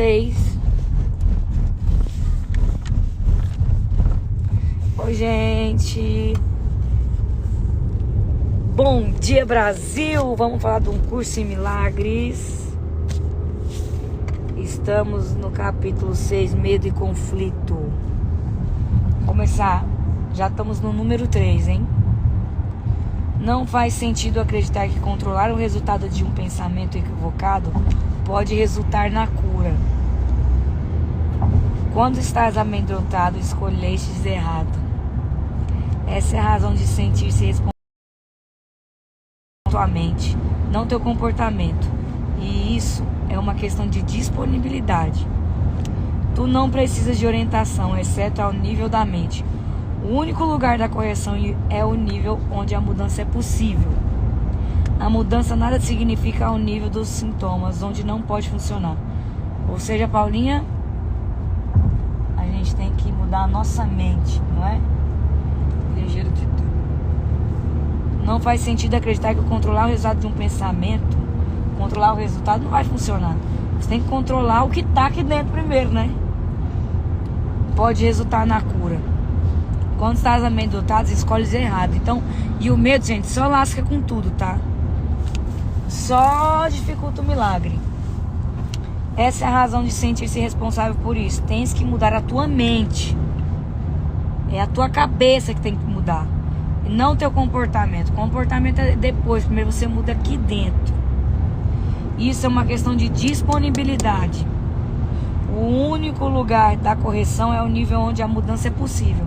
3. Oi, gente. Bom dia, Brasil. Vamos falar de um curso em milagres. Estamos no capítulo 6, medo e conflito. Vamos começar. Já estamos no número 3, hein? Não faz sentido acreditar que controlar o resultado de um pensamento equivocado pode resultar na cura. Quando estás amedrontado, escolhestes errado. Essa é a razão de sentir-se responsável por tua mente, não teu comportamento. E isso é uma questão de disponibilidade. Tu não precisas de orientação, exceto ao nível da mente. O único lugar da correção é o nível onde a mudança é possível. A mudança nada significa ao nível dos sintomas, onde não pode funcionar. Ou seja, Paulinha, a gente tem que mudar a nossa mente, não é? Ligeiro de tudo. Não faz sentido acreditar que controlar o resultado de um pensamento, controlar o resultado não vai funcionar. Você tem que controlar o que está aqui dentro primeiro, né? Pode resultar na cura. Quando estás amedrontado, escolhes errado. Então, e o medo, gente, só lasca com tudo, tá? Só dificulta o milagre. Essa é a razão de sentir-se responsável por isso. Tens que mudar a tua mente. É a tua cabeça que tem que mudar. E não o teu comportamento. O comportamento é depois. Primeiro você muda aqui dentro. Isso é uma questão de disponibilidade. O único lugar da correção é o nível onde a mudança é possível,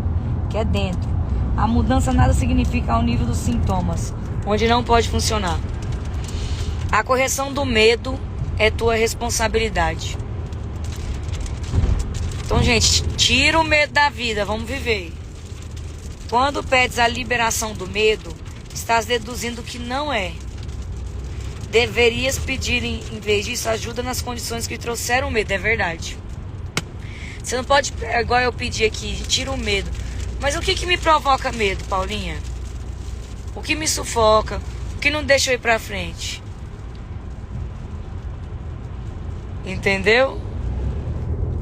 que é dentro. A mudança nada significa ao nível dos sintomas, onde não pode funcionar. A correção do medo é tua responsabilidade. Então, gente, tira o medo da vida, vamos viver. Quando pedes a liberação do medo, estás deduzindo que não é. Deverias pedir, em vez disso, ajuda nas condições que trouxeram o medo, é verdade. Você não pode, igual eu pedi aqui, tira o medo. Mas o que me provoca medo, Paulinha? O que me sufoca? O que não deixa eu ir pra frente? Entendeu?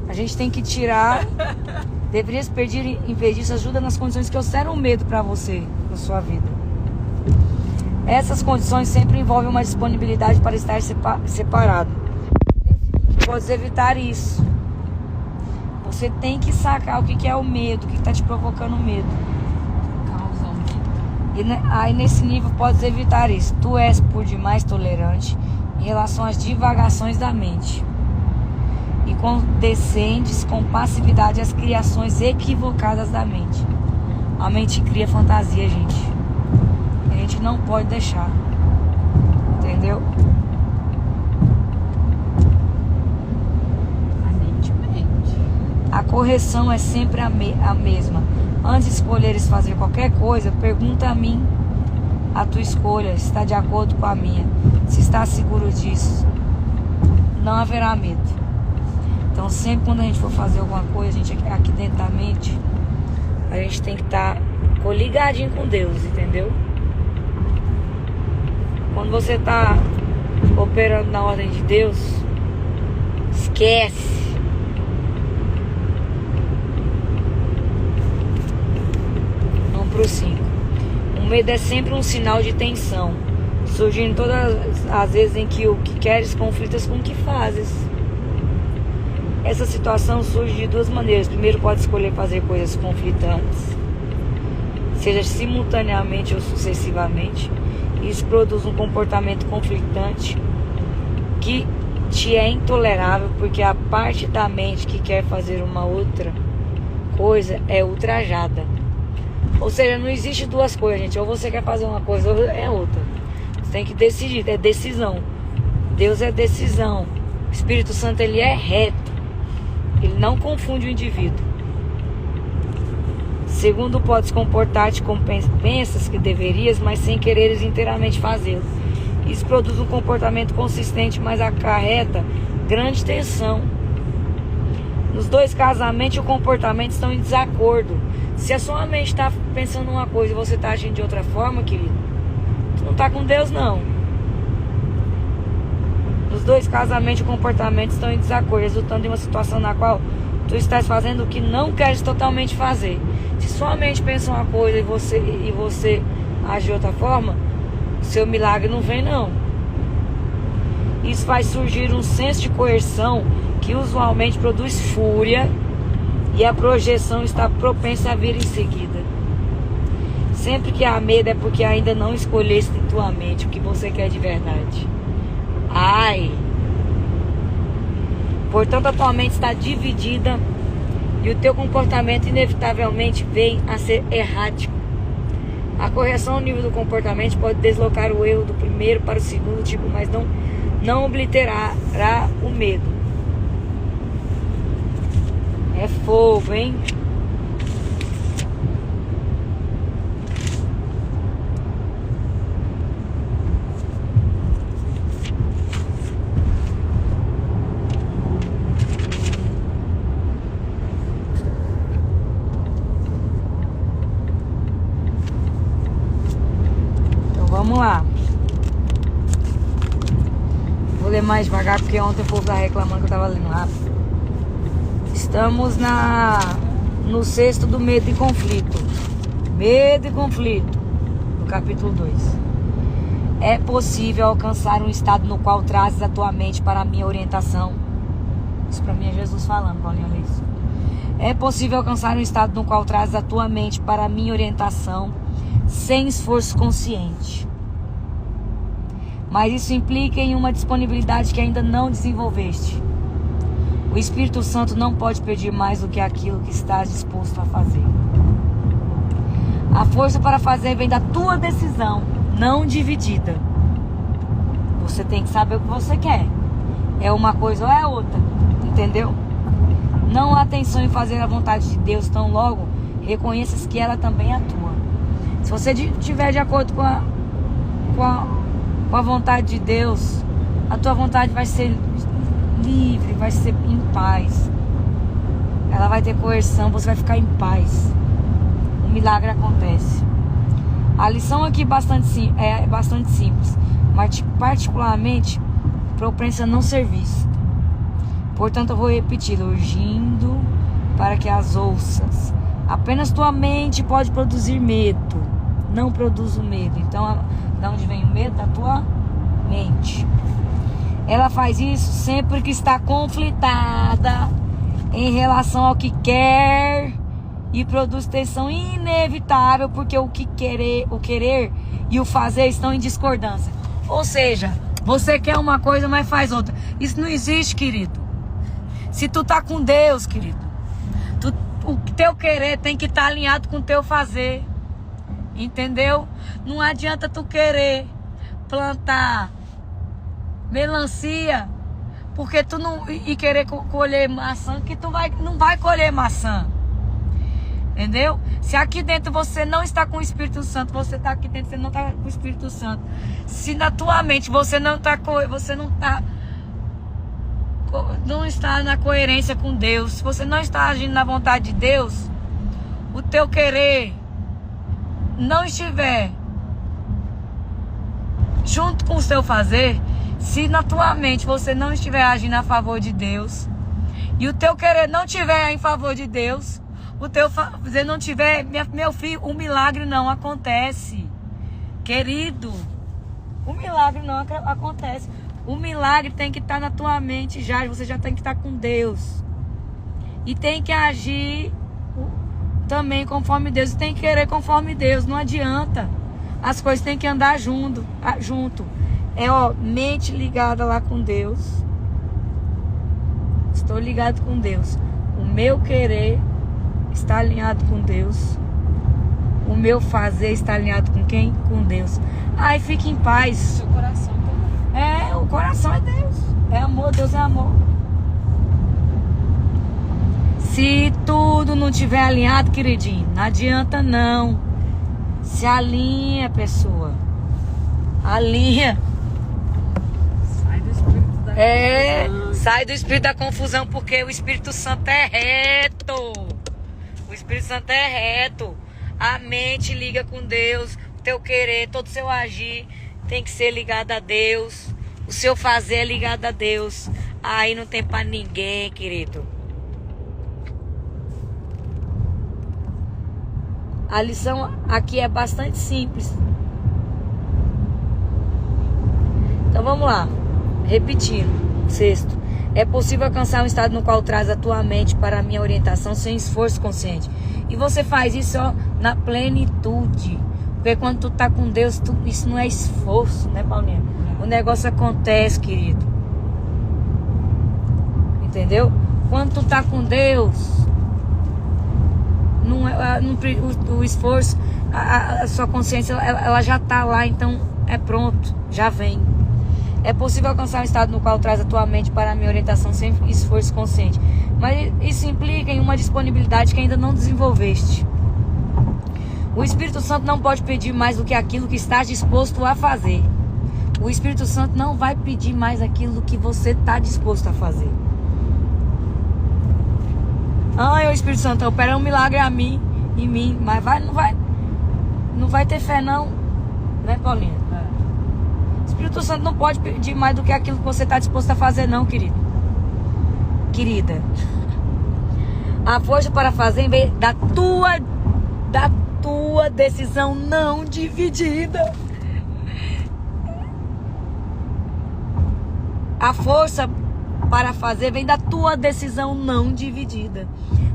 A gente tem que tirar. Deverias pedir, em vez disso, ajuda nas condições que trouxeram o medo pra você, na sua vida. Essas condições sempre envolvem uma disponibilidade para estar separado. Podes evitar isso. Você tem que sacar o que é o medo, o que está te provocando medo. E aí nesse nível podes evitar isso. Tu és por demais tolerante em relação às divagações da mente. E condescendes com passividade às criações equivocadas da mente. A mente cria fantasia, gente. A gente não pode deixar. Entendeu? A correção é sempre a mesma. Antes de escolheres fazer qualquer coisa, pergunta a mim a tua escolha, se está de acordo com a minha. Se está seguro disso, não haverá medo. Então sempre quando a gente for fazer alguma coisa, a gente aqui dentro da mente, a gente tem que estar ligadinho com Deus, entendeu? Quando você está operando na ordem de Deus, esquece. Vamos pro 5. O medo é sempre um sinal de tensão, surgindo todas as vezes em que o que queres conflitas com o que fazes. Essa situação surge de duas maneiras. Primeiro, pode escolher fazer coisas conflitantes, seja simultaneamente ou sucessivamente. Isso produz um comportamento conflitante que te é intolerável, porque a parte da mente que quer fazer uma outra coisa é ultrajada. Ou seja, não existe duas coisas, gente. Ou você quer fazer uma coisa ou é outra. Você tem que decidir, é decisão. Deus é decisão. O Espírito Santo, ele é reto. Ele não confunde o indivíduo. Segundo, podes comportar-te como pensas que deverias, mas sem quereres inteiramente fazê-lo. Isso produz um comportamento consistente, mas acarreta grande tensão. Nos dois casos, a mente e o comportamento estão em desacordo. Se a sua mente está pensando uma coisa e você está agindo de outra forma, querido, tu não está com Deus, não. Nos dois casos, a mente e o comportamento estão em desacordo, resultando em uma situação na qual tu estás fazendo o que não queres totalmente fazer. Se sua mente pensa uma coisa e você age de outra forma, seu milagre não vem, não. Isso faz surgir um senso de coerção que usualmente produz fúria, e a projeção está propensa a vir em seguida. Sempre que há medo é porque ainda não escolheste em tua mente o que você quer de verdade. Ai! Portanto, a tua mente está dividida e o teu comportamento inevitavelmente vem a ser errático. A correção ao nível do comportamento pode deslocar o erro do primeiro para o segundo tipo, mas não obliterará o medo. É fogo, hein? Vamos lá. Vou ler mais devagar porque ontem o povo estava reclamando que eu estava lendo rápido. Estamos no sexto do medo e conflito. Medo e conflito. No capítulo 2. É possível alcançar um estado no qual trazes a tua mente para a minha orientação. Isso para mim é Jesus falando, Paulinho, olha isso. É possível alcançar um estado no qual trazes a tua mente para a minha orientação sem esforço consciente. Mas isso implica em uma disponibilidade que ainda não desenvolveste. O Espírito Santo não pode pedir mais do que aquilo que estás disposto a fazer. A força para fazer vem da tua decisão, não dividida. Você tem que saber o que você quer. É uma coisa ou é outra, entendeu? Não há atenção em fazer a vontade de Deus tão logo reconheças que ela também atua. Se você estiver de acordo com a vontade de Deus, a tua vontade vai ser livre, vai ser em paz. Ela vai ter coerção, você vai ficar em paz. O milagre acontece. A lição aqui é bastante simples, mas particularmente propensa a não ser vista. Portanto, eu vou repetir, urgindo para que as ouças. Apenas tua mente pode produzir medo. Não produz o medo. Então, de onde vem o medo? Da tua mente. Ela faz isso sempre que está conflitada em relação ao que quer e produz tensão inevitável, porque o querer e o fazer estão em discordância. Ou seja, você quer uma coisa, mas faz outra. Isso não existe, querido. Se tu tá com Deus, querido, o teu querer tem que estar alinhado com o teu fazer. Entendeu? Não adianta tu querer plantar melancia porque tu não e querer colher maçã, que tu não vai colher maçã. Entendeu? Se aqui dentro você não está com o Espírito Santo, você está aqui dentro, você não está com o Espírito Santo. Se na tua mente você não está na coerência com Deus, se você não está agindo na vontade de Deus, o teu querer não estiver junto com o seu fazer, se na tua mente você não estiver agindo a favor de Deus e o teu querer não estiver em favor de Deus, o teu fazer não tiver, meu filho, o milagre não acontece, querido. O milagre não acontece. O milagre tem que estar na tua mente já. Você já tem que estar com Deus e tem que agir também conforme Deus, tem que querer conforme Deus. Não adianta. As coisas têm que andar junto. Mente ligada lá com Deus. Estou ligado com Deus. O meu querer está alinhado com Deus. O meu fazer está alinhado com quem? Com Deus. Aí fique em paz. Seu coração também. O coração é Deus. É amor, Deus é amor. Se tudo não tiver alinhado, queridinho, não adianta não. Se alinha, pessoa. Alinha. Sai do espírito da confusão. Sai do espírito da confusão, porque o Espírito Santo é reto. O Espírito Santo é reto. A mente liga com Deus. O teu querer, todo o seu agir tem que ser ligado a Deus. O O seu fazer é ligado a Deus. Aí não tem pra ninguém, querido. A lição aqui é bastante simples. Então vamos lá. Repetindo. Sexto. É possível alcançar um estado no qual traz a tua mente para a minha orientação sem esforço consciente. E você faz isso ó, na plenitude. Porque quando tu tá com Deus, isso não é esforço, né, Paulinha? O negócio acontece, querido. Entendeu? Quando tu tá com Deus, o esforço, a sua consciência, ela já tá lá, então é pronto, já vem. É possível alcançar um estado no qual traz a tua mente para a minha orientação sem esforço consciente. Mas isso implica em uma disponibilidade que ainda não desenvolveste. O Espírito Santo não pode pedir mais do que aquilo que estás disposto a fazer. O Espírito Santo não vai pedir mais aquilo que você está disposto a fazer. Ai, o Espírito Santo, opera um milagre em mim. Mas não vai ter fé não. Né, Paulinha? O Espírito Santo não pode pedir mais do que aquilo que você está disposto a fazer não, querido. Querida. A força para fazer vem da tua decisão não dividida. A força para fazer vem da tua decisão não dividida.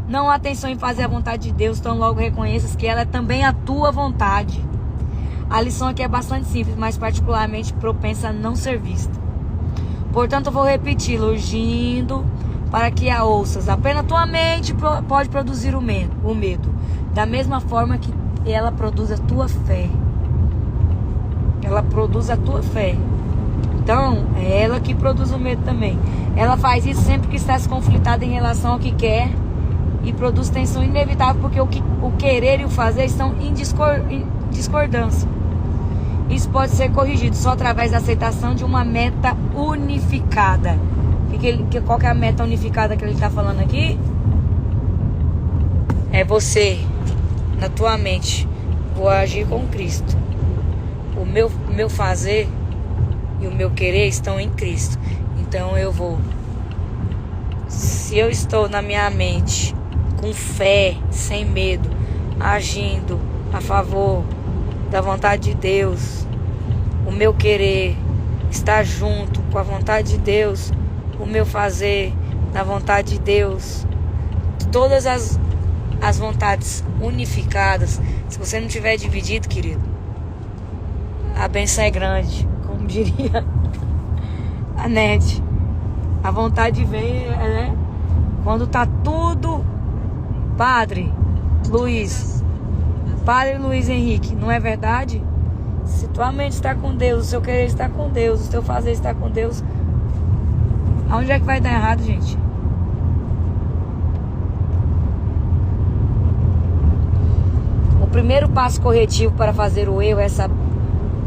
Não há atenção em fazer a vontade de Deus, tão logo reconheças que ela é também a tua vontade. A lição aqui é bastante simples, mas particularmente propensa a não ser vista. Portanto, eu vou repeti-la, urgindo para que a ouças. Apenas tua mente pode produzir o medo. Da mesma forma que ela produz a tua fé. Ela produz a tua fé. Então, é ela que produz o medo também. Ela faz isso sempre que está conflitada em relação ao que quer e produz tensão inevitável, porque o querer e o fazer estão em discordância. Isso pode ser corrigido só através da aceitação de uma meta unificada. Qual que é a meta unificada que ele está falando aqui? É você, na tua mente, vou agir com Cristo. O meu fazer e o meu querer estão em Cristo. Então eu vou. Se eu estou na minha mente com fé, sem medo, agindo a favor da vontade de Deus, o meu querer está junto com a vontade de Deus, o meu fazer na vontade de Deus, todas as vontades unificadas. Se você não tiver dividido, querido, a bênção é grande, como diria a Nete. A vontade vem, né? Quando tá tudo. Padre Luiz Henrique, não é verdade? Se tua mente está com Deus, o seu querer está com Deus, o seu fazer está com Deus, aonde é que vai dar errado, gente? O primeiro passo corretivo para fazer o erro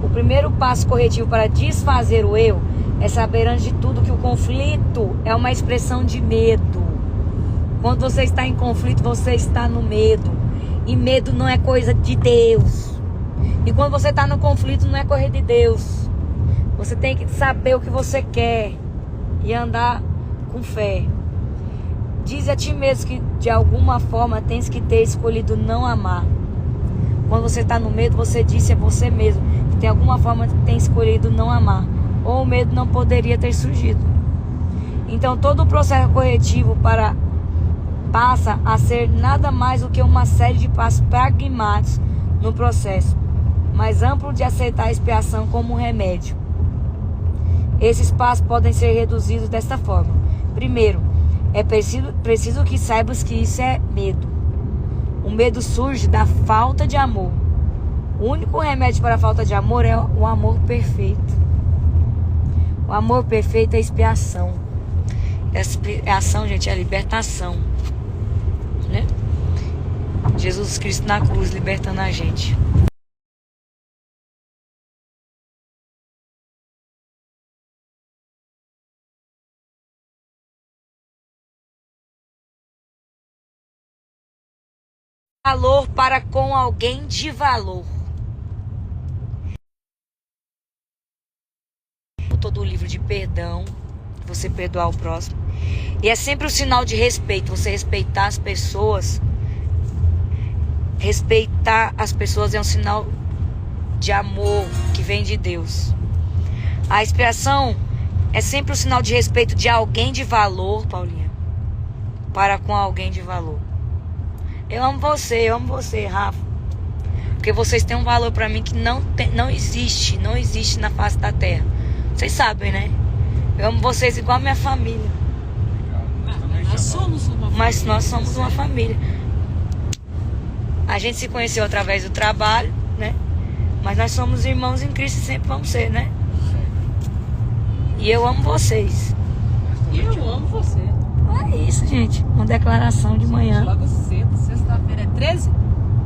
O primeiro passo corretivo para desfazer o erro é saber antes de tudo que o conflito é uma expressão de medo. Quando você está em conflito, você está no medo. E medo não é coisa de Deus. E quando você está no conflito, não é coisa de Deus. Você tem que saber o que você quer e andar com fé. Diz a ti mesmo que de alguma forma tens que ter escolhido não amar. Quando você está no medo, você disse a você mesmo que de alguma forma tem escolhido não amar. Ou o medo não poderia ter surgido. Então todo o processo corretivo passa a ser nada mais do que uma série de passos pragmáticos no processo, mais amplo de aceitar a expiação como um remédio. Esses passos podem ser reduzidos desta forma. Primeiro, é preciso que saibas que isso é medo. O medo surge da falta de amor. O único remédio para a falta de amor é o amor perfeito. O amor perfeito é a expiação. A expiação, gente, é a libertação, né? Jesus Cristo na cruz libertando a gente. Valor para com alguém de valor. todo o livro de perdão, você perdoar o próximo. E é sempre um sinal de respeito, você respeitar as pessoas. Respeitar as pessoas é um sinal de amor que vem de Deus. A expiação é sempre um sinal de respeito de alguém de valor, Paulinha, para com alguém de valor. Eu amo você, Rafa, porque vocês têm um valor para mim que não existe na face da terra. Vocês sabem, né? Eu amo vocês igual a minha família. Nós somos uma família. Mas nós somos uma família. A gente se conheceu através do trabalho, né? Mas nós somos irmãos em Cristo e sempre vamos ser, né? E eu amo vocês. E eu amo você. É isso, gente. Uma declaração de manhã. Logo cedo, sexta-feira é 13?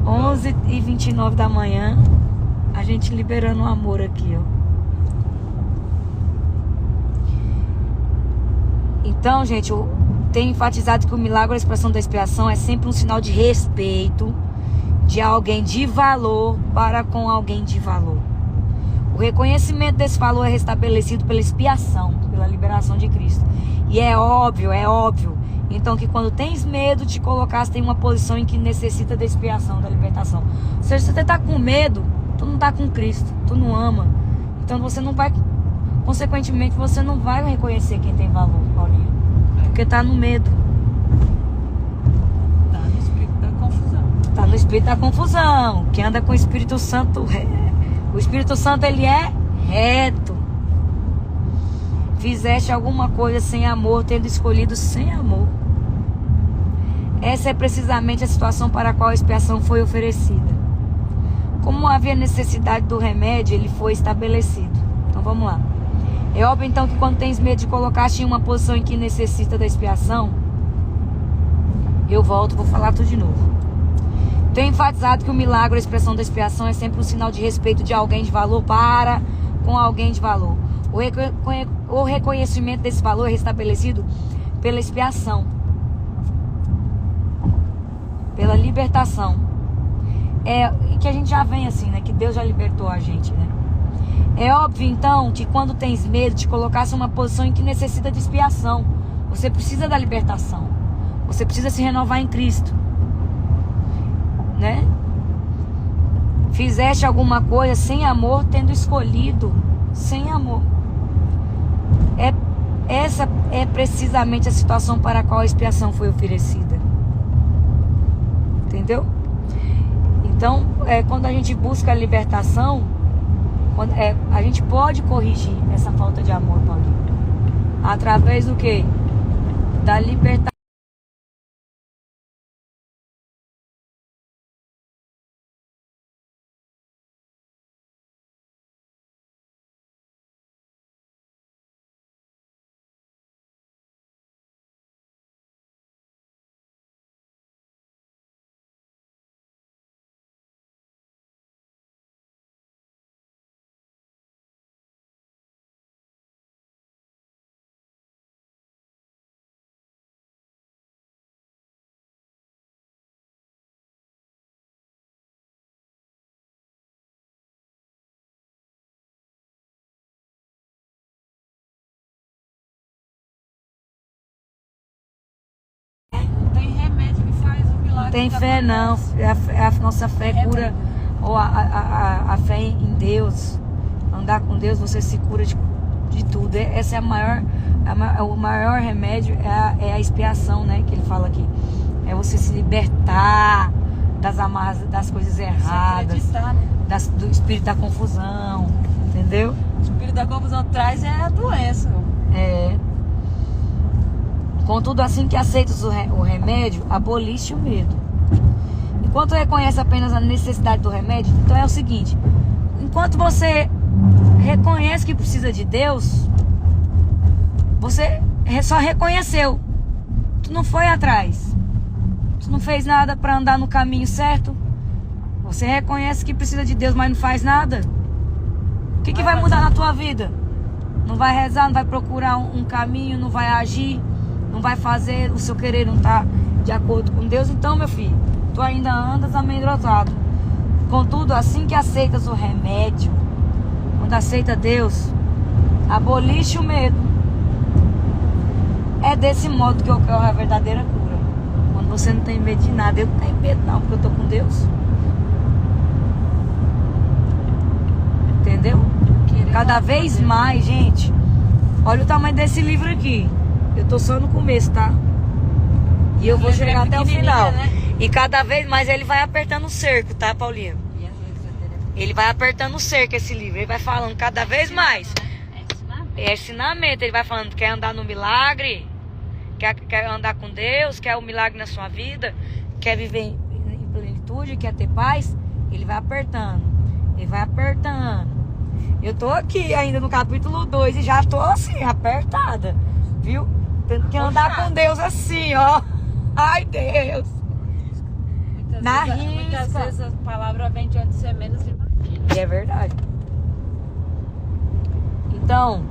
11h29 da manhã. A gente liberando o amor aqui, ó. Então, gente, eu tenho enfatizado que o milagre, a expressão da expiação, é sempre um sinal de respeito de alguém de valor para com alguém de valor. O reconhecimento desse valor é restabelecido pela expiação, pela liberação de Cristo. E é óbvio, então, que quando tens medo, te colocaste em uma posição em que necessita da expiação, da libertação. Ou seja, se você está com medo, tu não está com Cristo, tu não ama. Então você não vai, consequentemente, você não vai reconhecer quem tem valor, Paulinha. Porque está no medo. Tá no espírito da confusão. Está no espírito da confusão. Quem anda com o Espírito Santo, o Espírito Santo, ele é reto. Fizeste alguma coisa sem amor, tendo escolhido sem amor. Essa é precisamente a situação para a qual a expiação foi oferecida. Como havia necessidade do remédio, ele foi estabelecido. Então vamos lá. É óbvio então que quando tens medo de colocar-te em uma posição em que necessita da expiação, eu volto, vou falar tudo de novo. Tenho enfatizado que o milagre, a expressão da expiação, é sempre um sinal de respeito de alguém de valor para com alguém de valor. O reconhecimento desse valor é restabelecido pela expiação, pela libertação. É que a gente já vem assim, né? Que Deus já libertou a gente, né? É óbvio então que quando tens medo, te colocasse em uma posição em que necessita de expiação. Você precisa da libertação. Você precisa se renovar em Cristo, né? Fizeste alguma coisa sem amor, tendo escolhido sem amor. Essa é precisamente a situação para a qual a expiação foi oferecida. Entendeu? Então, quando a gente busca a libertação, a gente pode corrigir essa falta de amor, Paulinho. Através do quê? Da libertação. Tem fé não, a nossa fé cura, ou a fé em Deus, andar com Deus, você se cura de tudo. Essa é o maior remédio, é a expiação, né, que ele fala aqui. É você se libertar das amarras, das coisas erradas, né? Do espírito da confusão, entendeu? O espírito da confusão traz a doença. Contudo, assim que aceitas o remédio, aboliste o medo. Enquanto reconhece apenas a necessidade do remédio, então é o seguinte: enquanto você reconhece que precisa de Deus, você só reconheceu. Tu não foi atrás. Tu não fez nada para andar no caminho certo. Você reconhece que precisa de Deus, mas não faz nada. O que vai mudar na tua vida? Não vai rezar, não vai procurar um caminho, não vai agir, não vai fazer, o seu querer não tá de acordo com Deus. Então, meu filho, tu ainda andas amedrontado. Contudo, assim que aceitas o remédio, quando aceita Deus, Aboliste o medo. É desse modo que ocorre a verdadeira cura. Quando você não tem medo de nada. Eu não tenho medo não, porque eu tô com Deus. Entendeu? Cada vez mais, gente. Olha o tamanho desse livro aqui. Eu tô só no começo, tá? E eu vou chegar até o final. Né? E cada vez mais ele vai apertando o cerco, tá, Paulinho? Ele vai apertando o cerco, esse livro. Ele vai falando cada vez mais. É ensinamento. Ele vai falando, quer andar no milagre? Quer andar com Deus? Quer o milagre na sua vida? Quer viver em plenitude? Quer ter paz? Ele vai apertando. Ele vai apertando. Eu tô aqui ainda no capítulo 2 e já tô assim, apertada. Viu? Tendo que andar com Deus assim, ó. Ai, Deus. Muitas vezes a palavra vem de onde você menos imagina. E é verdade. Então,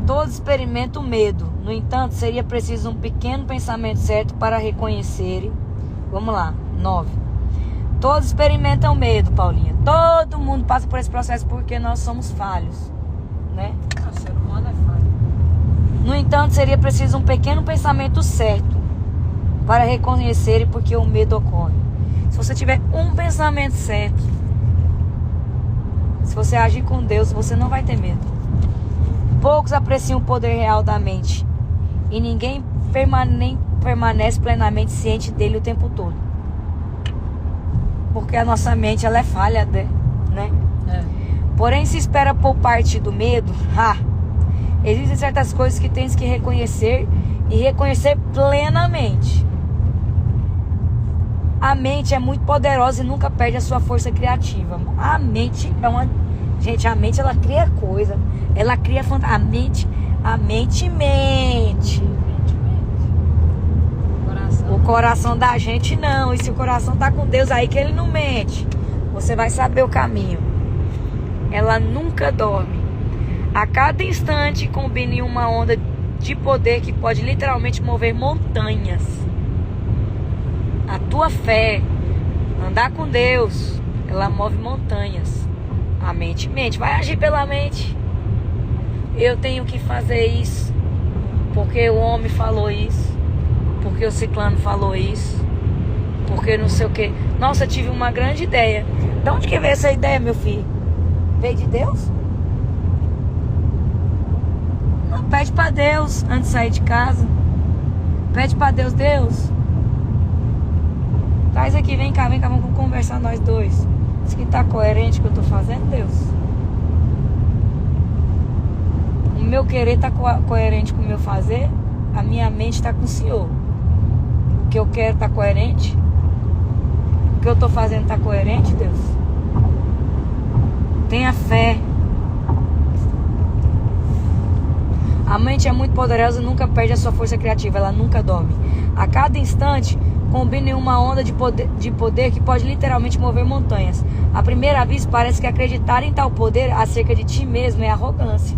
todos experimentam medo. No entanto, seria preciso um pequeno pensamento certo para reconhecerem. Vamos lá, 9. Todos experimentam medo, Paulinha. Todo mundo passa por esse processo porque nós somos falhos, né? O ser humano é falho. No entanto, seria preciso um pequeno pensamento certo para reconhecerem porque o medo ocorre. Se você tiver um pensamento certo, se você agir com Deus, você não vai ter medo. Poucos apreciam o poder real da mente e ninguém permanece plenamente ciente dele o tempo todo. Porque a nossa mente, ela é falha, né? É. Porém, se espera poupar-te do medo, existem certas coisas que tens que reconhecer e reconhecer plenamente. A mente é muito poderosa e nunca perde a sua força criativa. A mente é uma... Gente, a mente, ela cria coisa. Ela cria fantasia. A mente mente. O coração da gente não. E se o coração tá com Deus, aí que ele não mente. Você vai saber o caminho. Ela nunca dorme. A cada instante combina em uma onda de poder que pode literalmente mover montanhas. A tua fé, andar com Deus, ela move montanhas. A mente mente, vai agir pela mente. Eu tenho que fazer isso porque o homem falou isso, porque o ciclano falou isso, porque não sei o que. Nossa, eu tive uma grande ideia. De onde que veio essa ideia, meu filho? Veio de Deus? Não, pede pra Deus antes de sair de casa. Pede pra Deus, Deus, traz aqui, vem cá, vamos conversar nós dois. Isso que tá coerente com o que eu tô fazendo, Deus? O meu querer tá coerente com o meu fazer? A minha mente tá com o Senhor. O que eu quero tá coerente? O que eu tô fazendo tá coerente, Deus? Tenha fé. A mente é muito poderosa e nunca perde a sua força criativa. Ela nunca dorme. A cada instante combina em uma onda de poder que pode literalmente mover montanhas. À primeira vista, parece que acreditar em tal poder acerca de ti mesmo é arrogância.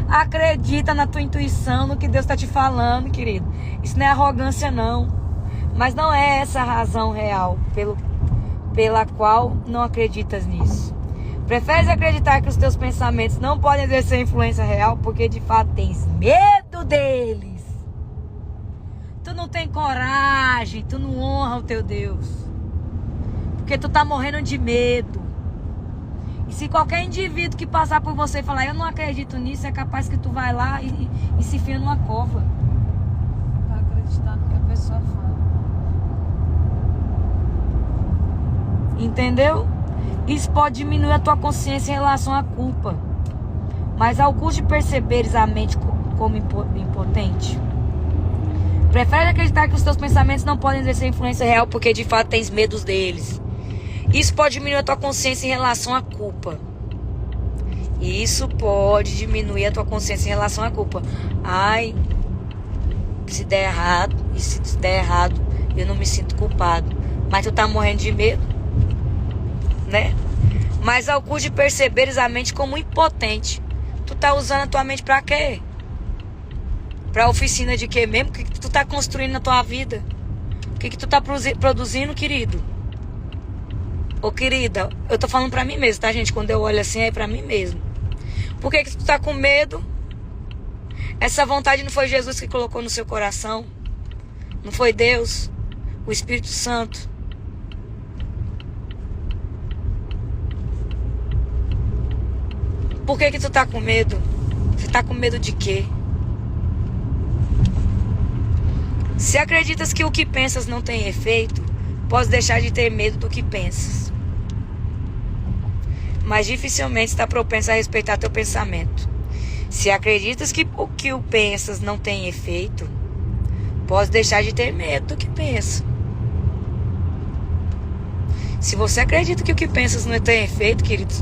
Acredita na tua intuição, no que Deus está te falando, querido. Isso não é arrogância, não. Mas não é essa a razão real pela qual não acreditas nisso. Preferes acreditar que os teus pensamentos não podem exercer influência real porque de fato tens medo deles. Tu não tem coragem, tu não honra o teu Deus. Porque tu tá morrendo de medo. E se qualquer indivíduo que passar por você e falar, eu não acredito nisso, é capaz que tu vai lá e se enfia numa cova. Pra acreditar no que a pessoa fala. Entendeu? Isso pode diminuir a tua consciência em relação à culpa. Mas ao custo de perceberes a mente como impotente, prefere acreditar que os teus pensamentos não podem exercer influência real porque de fato tens medos deles. Isso pode diminuir a tua consciência em relação à culpa. Isso pode diminuir a tua consciência em relação à culpa. Ai, se der errado, e se der errado, eu não me sinto culpado. Mas tu tá morrendo de medo, né? Mas ao custo de perceberes a mente como impotente. Tu tá usando a tua mente pra quê? Pra oficina de quê mesmo? O que tu tá construindo na tua vida? O que tu tá produzindo, querido? Ô querida, eu tô falando pra mim mesmo, tá, gente? Quando eu olho assim, é pra mim mesmo. Por que tu tá com medo? Essa vontade não foi Jesus que colocou no seu coração? Não foi Deus? O Espírito Santo? Por que tu tá com medo? Você tá com medo de quê? Se acreditas que o que pensas não tem efeito, podes deixar de ter medo do que pensas. Mas dificilmente está propenso a respeitar teu pensamento. Se acreditas que o que pensas não tem efeito, podes deixar de ter medo do que pensa. Se você acredita que o que pensas não tem efeito, querido,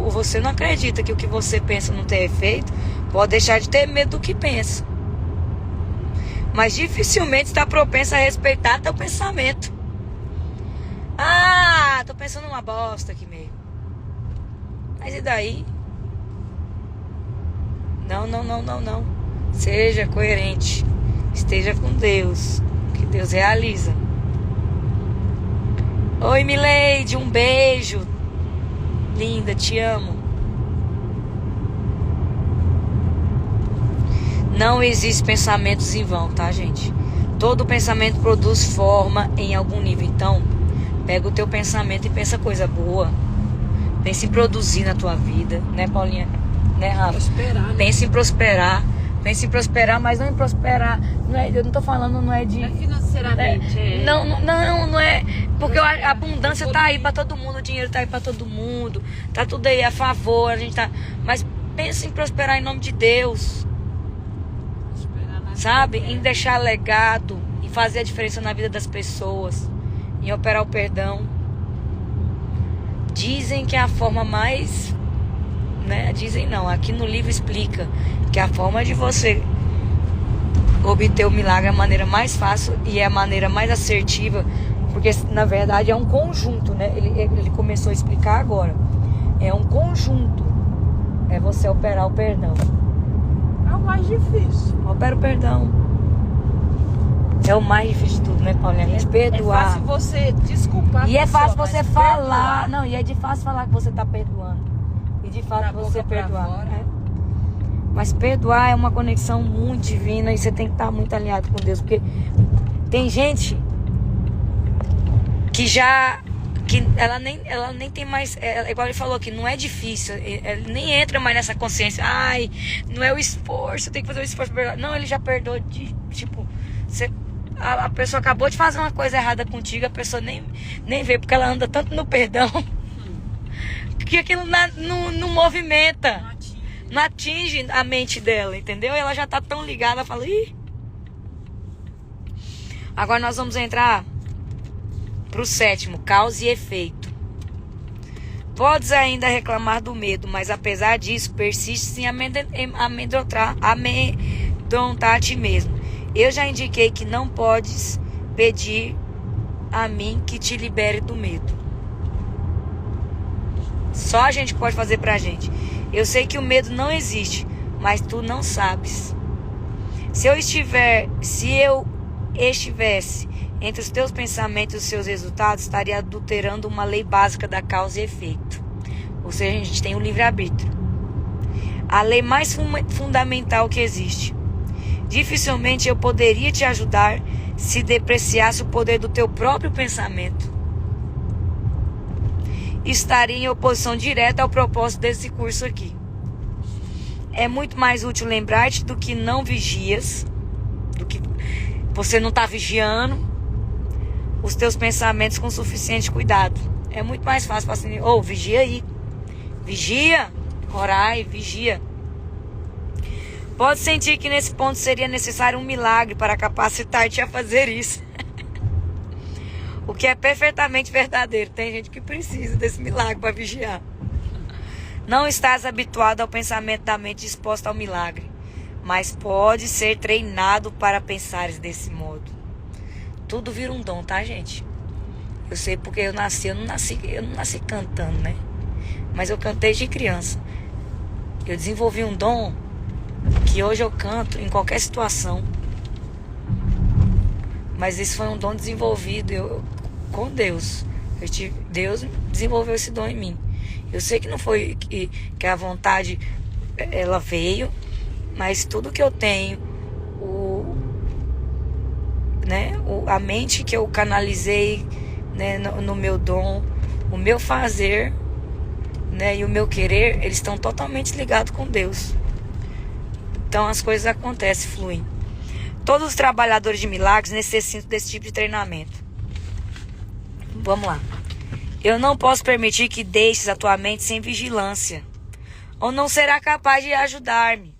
você não acredita que o que você pensa não tem efeito, pode deixar de ter medo do que pensa. Mas dificilmente está propenso a respeitar teu pensamento. Ah, tô pensando numa bosta aqui mesmo. Mas e daí? Não. Seja coerente. Esteja com Deus. Que Deus realiza. Oi, Mileide, um beijo. Linda, te amo. Não existe pensamentos em vão, tá, gente? Todo pensamento produz forma em algum nível. Então, pega o teu pensamento e pensa coisa boa. Pensa em produzir na tua vida, né, Paulinha? Né, Rafa? Prosperar, né? Pensa em prosperar. Pensa em prosperar, mas não em prosperar. Não é, eu não tô falando, não é de. Não é financeiramente. Não é. Porque a abundância tá aí pra todo mundo, o dinheiro tá aí pra todo mundo. Tá tudo aí a favor, a gente tá. Mas pensa em prosperar em nome de Deus. Sabe? Em deixar legado, em fazer a diferença na vida das pessoas, em operar o perdão. Dizem que é a forma mais, né? Dizem não, aqui no livro explica que a forma de você obter o milagre é a maneira mais fácil e é a maneira mais assertiva, porque na verdade é um conjunto, né? Ele começou a explicar agora. É um conjunto. É você operar o perdão. É o mais difícil. Opera o perdão. É o mais difícil de tudo, né, Paulinha? Perdoar. É fácil você desculpar. E é fácil pessoa, você mas falar. perdoar, Não, e é de fácil falar que você tá perdoando. E de fato da você boca pra perdoar. fora. Né? Mas perdoar é uma conexão muito divina e você tem que estar muito alinhado com Deus. Porque tem gente que já. Que ela nem tem mais. Igual ele falou aqui, não é difícil. Ele nem entra mais nessa consciência. Ai, não é o esforço, tem que fazer o esforço pra perdoar. Não, ele já perdoou de. Tipo, a pessoa acabou de fazer uma coisa errada contigo, a pessoa nem vê, porque ela anda tanto no perdão. Que aquilo não movimenta. Não atinge a mente dela, entendeu? Ela já tá tão ligada, ela fala, ih. Agora nós vamos entrar pro 7º, causa e efeito. Podes ainda reclamar do medo, mas apesar disso, persiste em amedrontar a ti mesmo. Eu já indiquei que não podes pedir a mim que te libere do medo. Só a gente pode fazer pra gente. Eu sei que o medo não existe, mas tu não sabes. Se eu estivesse entre os teus pensamentos e os seus resultados, estaria adulterando uma lei básica da causa e efeito. Ou seja, a gente tem o livre-arbítrio. A lei mais fundamental que existe. Dificilmente eu poderia te ajudar se depreciasse o poder do teu próprio pensamento. Estaria em oposição direta ao propósito desse curso aqui. É muito mais útil lembrar-te do que não vigias, do que você não está vigiando os teus pensamentos com suficiente cuidado. É muito mais fácil falar assim, vigia aí. Vigia, orai, vigia. Pode sentir que nesse ponto seria necessário um milagre para capacitar-te a fazer isso. O que é perfeitamente verdadeiro. Tem gente que precisa desse milagre para vigiar. Não estás habituado ao pensamento da mente disposta ao milagre, mas pode ser treinado para pensares desse modo. Tudo vira um dom, tá, gente? Eu sei porque eu não nasci cantando, né? Mas eu cantei de criança. Eu desenvolvi um dom que hoje eu canto em qualquer situação. Mas isso foi um dom desenvolvido com Deus. Deus desenvolveu esse dom em mim. Eu sei que não foi que a vontade ela veio, mas tudo que eu tenho, a mente que eu canalizei, né, no meu dom, o meu fazer, né, e o meu querer, eles estão totalmente ligados com Deus. Então as coisas acontecem, fluem. Todos os trabalhadores de milagres necessitam desse tipo de treinamento. Vamos lá. Eu não posso permitir que deixes a tua mente sem vigilância, ou não será capaz de ajudar-me.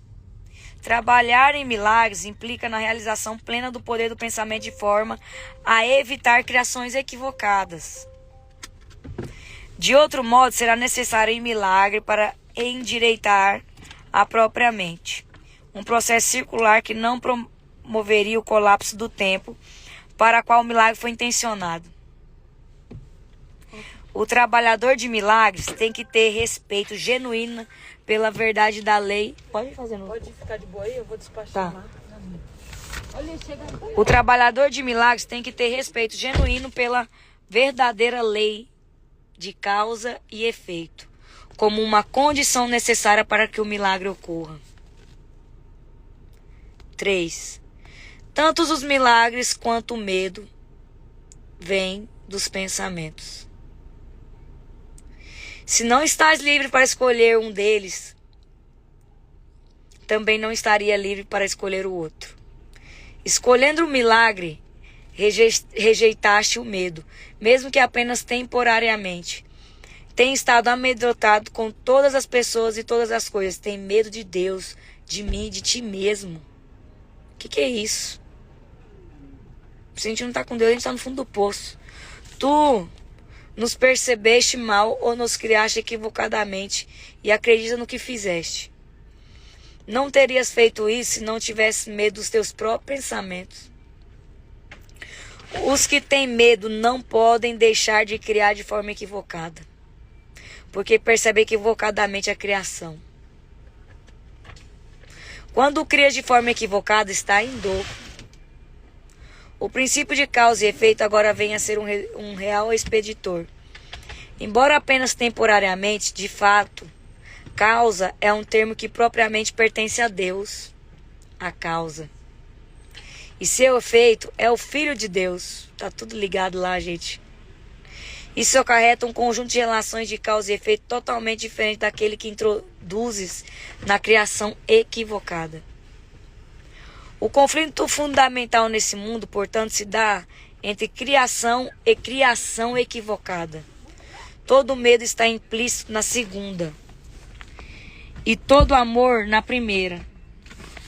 Trabalhar em milagres implica na realização plena do poder do pensamento de forma a evitar criações equivocadas. De outro modo, será necessário em milagre para endireitar a própria mente. Um processo circular que não promoveria o colapso do tempo para o qual o milagre foi intencionado. O trabalhador de milagres tem que ter respeito genuíno pela verdade da lei. Pode fazer no... Pode ficar de boa aí, eu vou despachar Tá. lá. Olha, chega aí. O trabalhador de milagres tem que ter respeito genuíno pela verdadeira lei de causa e efeito, como uma condição necessária para que o milagre ocorra. 3. Tanto os milagres quanto o medo vêm dos pensamentos. Se não estás livre para escolher um deles, também não estaria livre para escolher o outro. Escolhendo o milagre, rejeitaste o medo, mesmo que apenas temporariamente. Tem estado amedrontado com todas as pessoas e todas as coisas. Tem medo de Deus, de mim, de ti mesmo. O que é isso? Se a gente não está com Deus, a gente está no fundo do poço. Tu nos percebeste mal ou nos criaste equivocadamente e acredita no que fizeste. Não terias feito isso se não tivesse medo dos teus próprios pensamentos. Os que têm medo não podem deixar de criar de forma equivocada, porque percebem equivocadamente a criação. Quando crias de forma equivocada, está em dor. O princípio de causa e efeito agora vem a ser um real expeditor. Embora apenas temporariamente, de fato, causa é um termo que propriamente pertence a Deus, a causa. E seu efeito é o Filho de Deus. Tá tudo ligado lá, gente. Isso acarreta um conjunto de relações de causa e efeito totalmente diferente daquele que introduzes na criação equivocada. O conflito fundamental nesse mundo, portanto, se dá entre criação e criação equivocada. Todo medo está implícito na segunda e todo amor na primeira.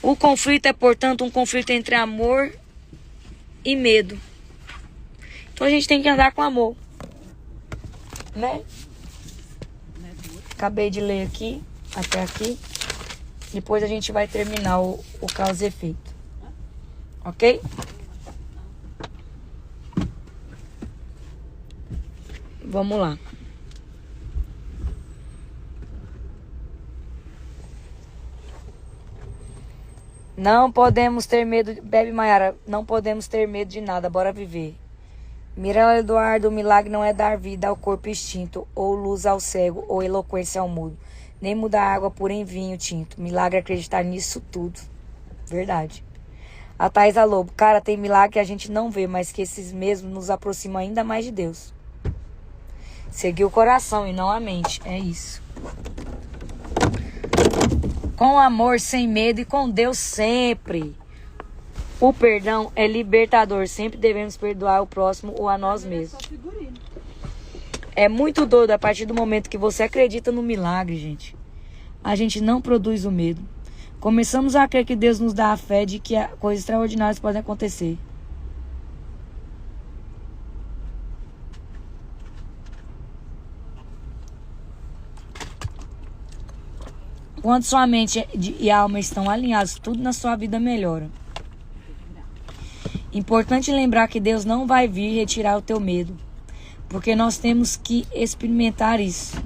O conflito é, portanto, um conflito entre amor e medo. Então a gente tem que andar com amor, né? Acabei de ler aqui, até aqui. Depois a gente vai terminar o causa e efeito. Ok? Vamos lá. Não podemos ter medo. Bebe, Maiara. Não podemos ter medo de nada. Bora viver. Mirella Eduardo, o milagre não é dar vida ao corpo extinto, ou luz ao cego, ou eloquência ao mudo, nem mudar água pura em vinho tinto. Milagre é acreditar nisso tudo. Verdade. A Thaisa Lobo, cara, tem milagre que a gente não vê, mas que esses mesmos nos aproximam ainda mais de Deus. Seguir o coração e não a mente. É isso. Com amor, sem medo e com Deus sempre. O perdão é libertador. Sempre devemos perdoar o próximo ou a nós mesmos. É muito doido a partir do momento que você acredita no milagre, gente. A gente não produz o medo. Começamos a crer que Deus nos dá a fé de que coisas extraordinárias podem acontecer. Quando sua mente e alma estão alinhados, tudo na sua vida melhora. Importante lembrar que Deus não vai vir retirar o teu medo, porque nós temos que experimentar isso.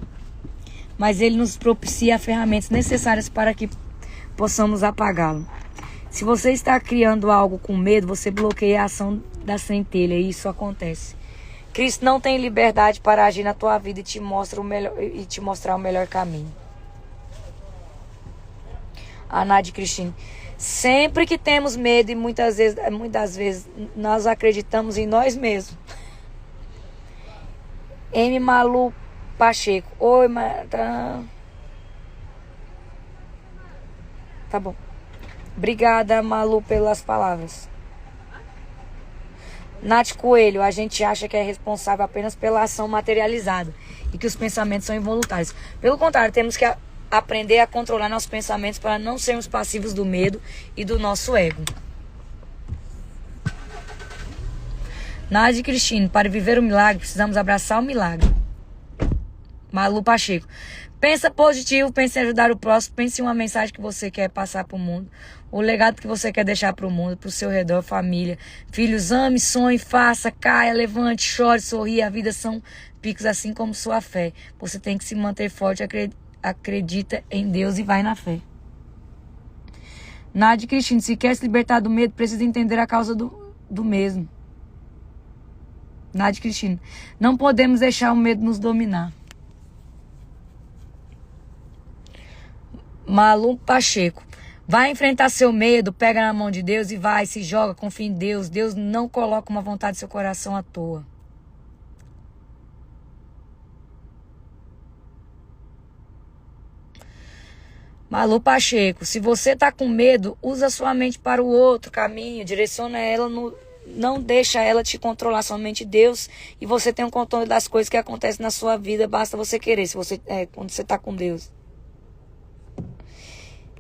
Mas Ele nos propicia ferramentas necessárias para que possamos apagá-lo. Se você está criando algo com medo, você bloqueia a ação da centelha e isso acontece. Cristo não tem liberdade para agir na tua vida e te mostrar o melhor caminho. A Nádia Cristine. Sempre que temos medo e muitas vezes nós acreditamos em nós mesmos. M. Malu Pacheco. Oi, tá bom. Obrigada, Malu, pelas palavras. Nath Coelho, a gente acha que é responsável apenas pela ação materializada e que os pensamentos são involuntários. Pelo contrário, temos que aprender a controlar nossos pensamentos para não sermos passivos do medo e do nosso ego. Nádia Cristine, para viver o milagre, precisamos abraçar o milagre. Malu Pacheco. Pensa positivo, pense em ajudar o próximo, pense em uma mensagem que você quer passar para o mundo, o legado que você quer deixar para o mundo, para o seu redor, família. Filhos, ame, sonhe, faça, caia, levante, chore, sorria. A vida são picos assim como sua fé. Você tem que se manter forte, acredita em Deus e vai na fé. Nádia Cristine, se quer se libertar do medo, precisa entender a causa do mesmo. Nádia Cristine, não podemos deixar o medo nos dominar. Malu Pacheco, vai enfrentar seu medo, pega na mão de Deus e vai, se joga, confia em Deus. Deus não coloca uma vontade no seu coração à toa. Malu Pacheco, se você tá com medo, usa sua mente para o outro caminho, direciona ela, não deixa ela te controlar, somente Deus, e você tem o controle das coisas que acontecem na sua vida, basta você querer, quando você tá com Deus.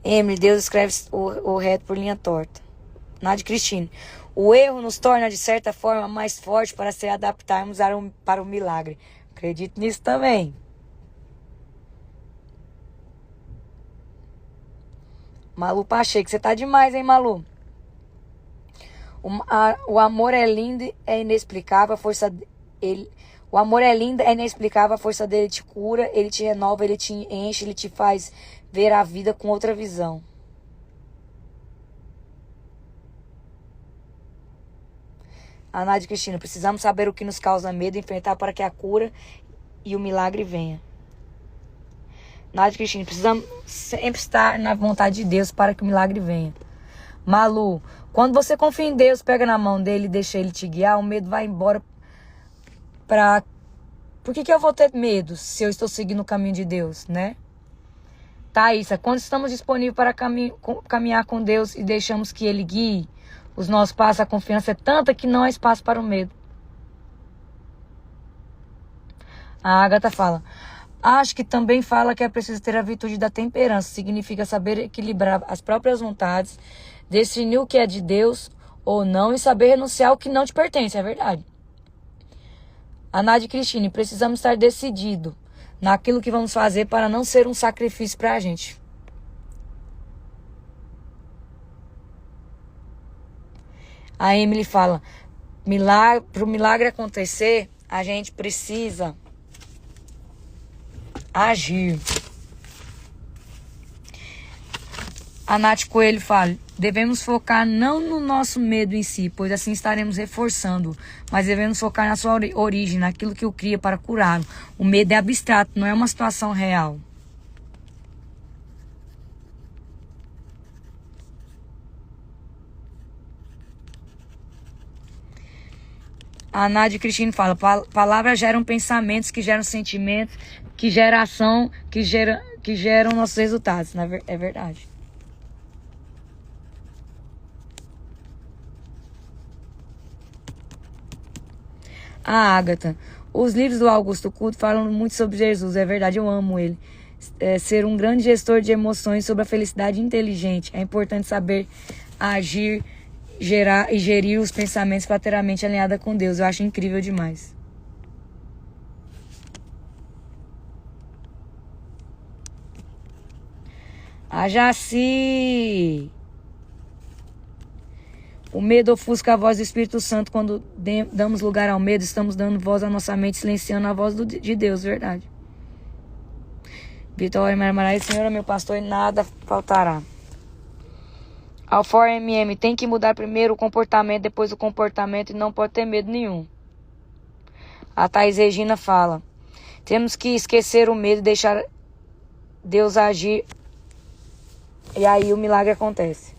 Emily, Deus escreve o reto por linha torta. Nádia Cristine, o erro nos torna de certa forma mais forte para se adaptarmos para o milagre. Acredito nisso também. Malu Pacheco, você tá demais, hein, Malu? O amor é lindo, é inexplicável, a força dele. O amor é lindo, é inexplicável, a força dele te cura, ele te renova, ele te enche, ele te faz ver a vida com outra visão. A Nádia Cristina, precisamos saber o que nos causa medo, enfrentar para que a cura e o milagre venha. Nádia Cristina, precisamos sempre estar na vontade de Deus para que o milagre venha. Malu, quando você confia em Deus, pega na mão dele e deixa ele te guiar, o medo vai embora. Por que eu vou ter medo se eu estou seguindo o caminho de Deus, né? Thaísa, quando estamos disponíveis para caminhar com Deus e deixamos que Ele guie os nossos passos, a confiança é tanta que não há espaço para o medo. A Agatha fala, acho que também fala que é preciso ter a virtude da temperança, significa saber equilibrar as próprias vontades, discernir o que é de Deus ou não e saber renunciar ao que não te pertence, é verdade. A Nádia Cristine, precisamos estar decididos naquilo que vamos fazer para não ser um sacrifício para a gente. A Emily fala, para o milagre acontecer, a gente precisa agir. A Nath Coelho fala, devemos focar não no nosso medo em si, pois assim estaremos reforçando, mas devemos focar na sua origem, naquilo que o cria para curá-lo. O medo é abstrato, não é uma situação real. A Nádia Cristine fala, palavras geram pensamentos, que geram sentimentos, que geram ação, que geram nossos resultados. É verdade. A Agatha, os livros do Augusto Cury falam muito sobre Jesus, é verdade, eu amo ele. Ser um grande gestor de emoções, sobre a felicidade inteligente. É importante saber agir, gerar e gerir os pensamentos para ter a mente alinhada com Deus. Eu acho incrível demais. A Jaci. O medo ofusca a voz do Espírito Santo. Quando damos lugar ao medo, estamos dando voz à nossa mente, silenciando a voz de Deus, verdade. Vitória Maria, Senhor é meu pastor e nada faltará. Alfor MM, tem que mudar primeiro o comportamento, depois o comportamento e não pode ter medo nenhum. A Thaís Regina fala: temos que esquecer o medo e deixar Deus agir. E aí o milagre acontece.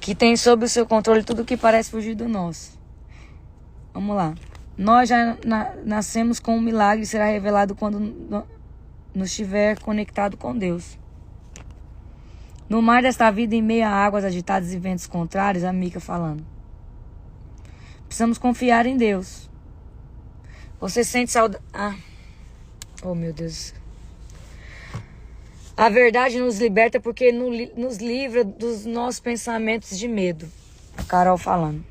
Que tem sob o seu controle tudo que parece fugir do nosso. Vamos lá. Nós já nascemos com um milagre e será revelado quando nos estiver conectado com Deus. No mar desta vida, em meio a águas agitadas e ventos contrários, a Mica falando. Precisamos confiar em Deus. Você sente saudade... Oh, meu Deus. A verdade nos liberta porque nos livra dos nossos pensamentos de medo. Carol falando.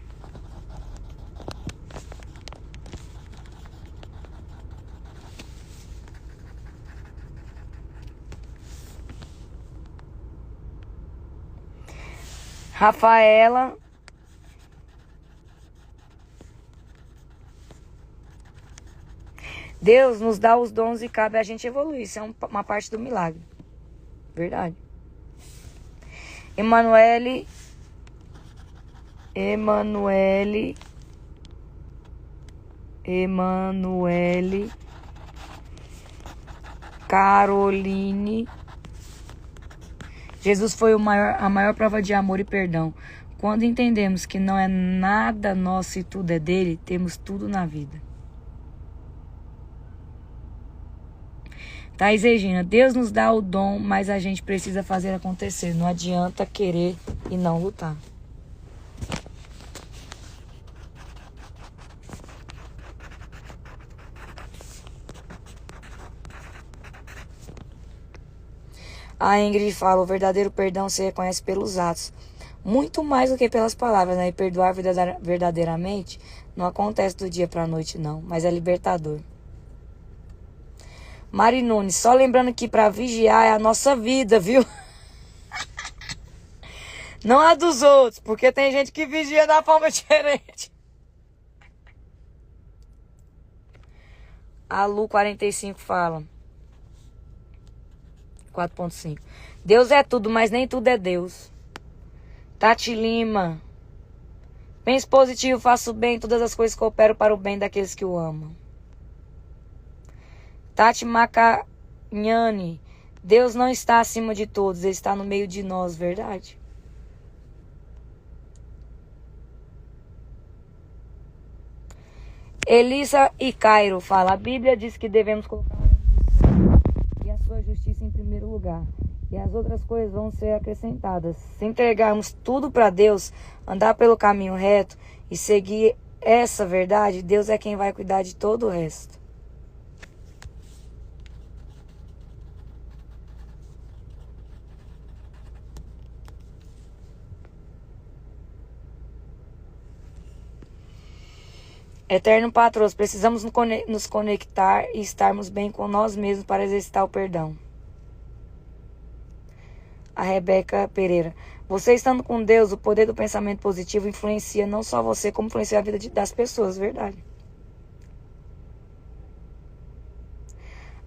Rafaela. Deus nos dá os dons e cabe a gente evoluir. Isso é uma parte do milagre. Verdade. Emanuele Caroline. Jesus foi a maior prova de amor e perdão. Quando entendemos que não é nada nosso e tudo é dele, temos tudo na vida. Thaís Regina, Deus nos dá o dom, mas a gente precisa fazer acontecer. Não adianta querer e não lutar. A Ingrid fala, o verdadeiro perdão se reconhece pelos atos. Muito mais do que pelas palavras, né? E perdoar verdadeiramente não acontece do dia para a noite, não. Mas é libertador. Mari Nunes, só lembrando que para vigiar é a nossa vida, viu? Não a dos outros, porque tem gente que vigia da forma diferente. A Lu 45 fala. 4.5. Deus é tudo, mas nem tudo é Deus. Tati Lima. Pense positivo, faça o bem, todas as coisas cooperam para o bem daqueles que o amam. Tati Macagnani. Deus não está acima de todos, Ele está no meio de nós, verdade? Elisa e Cairo fala, a Bíblia diz que devemos colocar e a sua justiça em primeiro lugar. E as outras coisas vão ser acrescentadas. Se entregarmos tudo para Deus, andar pelo caminho reto e seguir essa verdade, Deus é quem vai cuidar de todo o resto. Eterno patrono, precisamos nos conectar e estarmos bem com nós mesmos para exercitar o perdão. A Rebeca Pereira. Você estando com Deus, o poder do pensamento positivo influencia não só você, como influencia a vida das pessoas, verdade.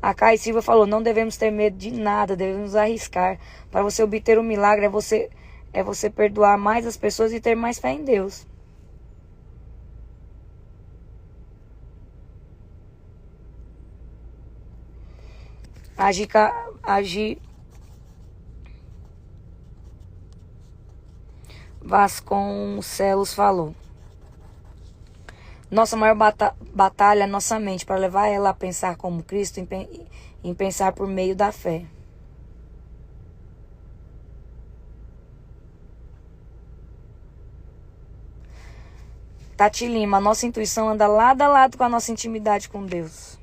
A Kai Silva falou, não devemos ter medo de nada, devemos arriscar. Para você obter o milagre, é você perdoar mais as pessoas e ter mais fé em Deus. Agir Vasconcelos falou. Nossa maior batalha é nossa mente, para levar ela a pensar como Cristo, em pensar por meio da fé. Tati Lima, a nossa intuição anda lado a lado com a nossa intimidade com Deus.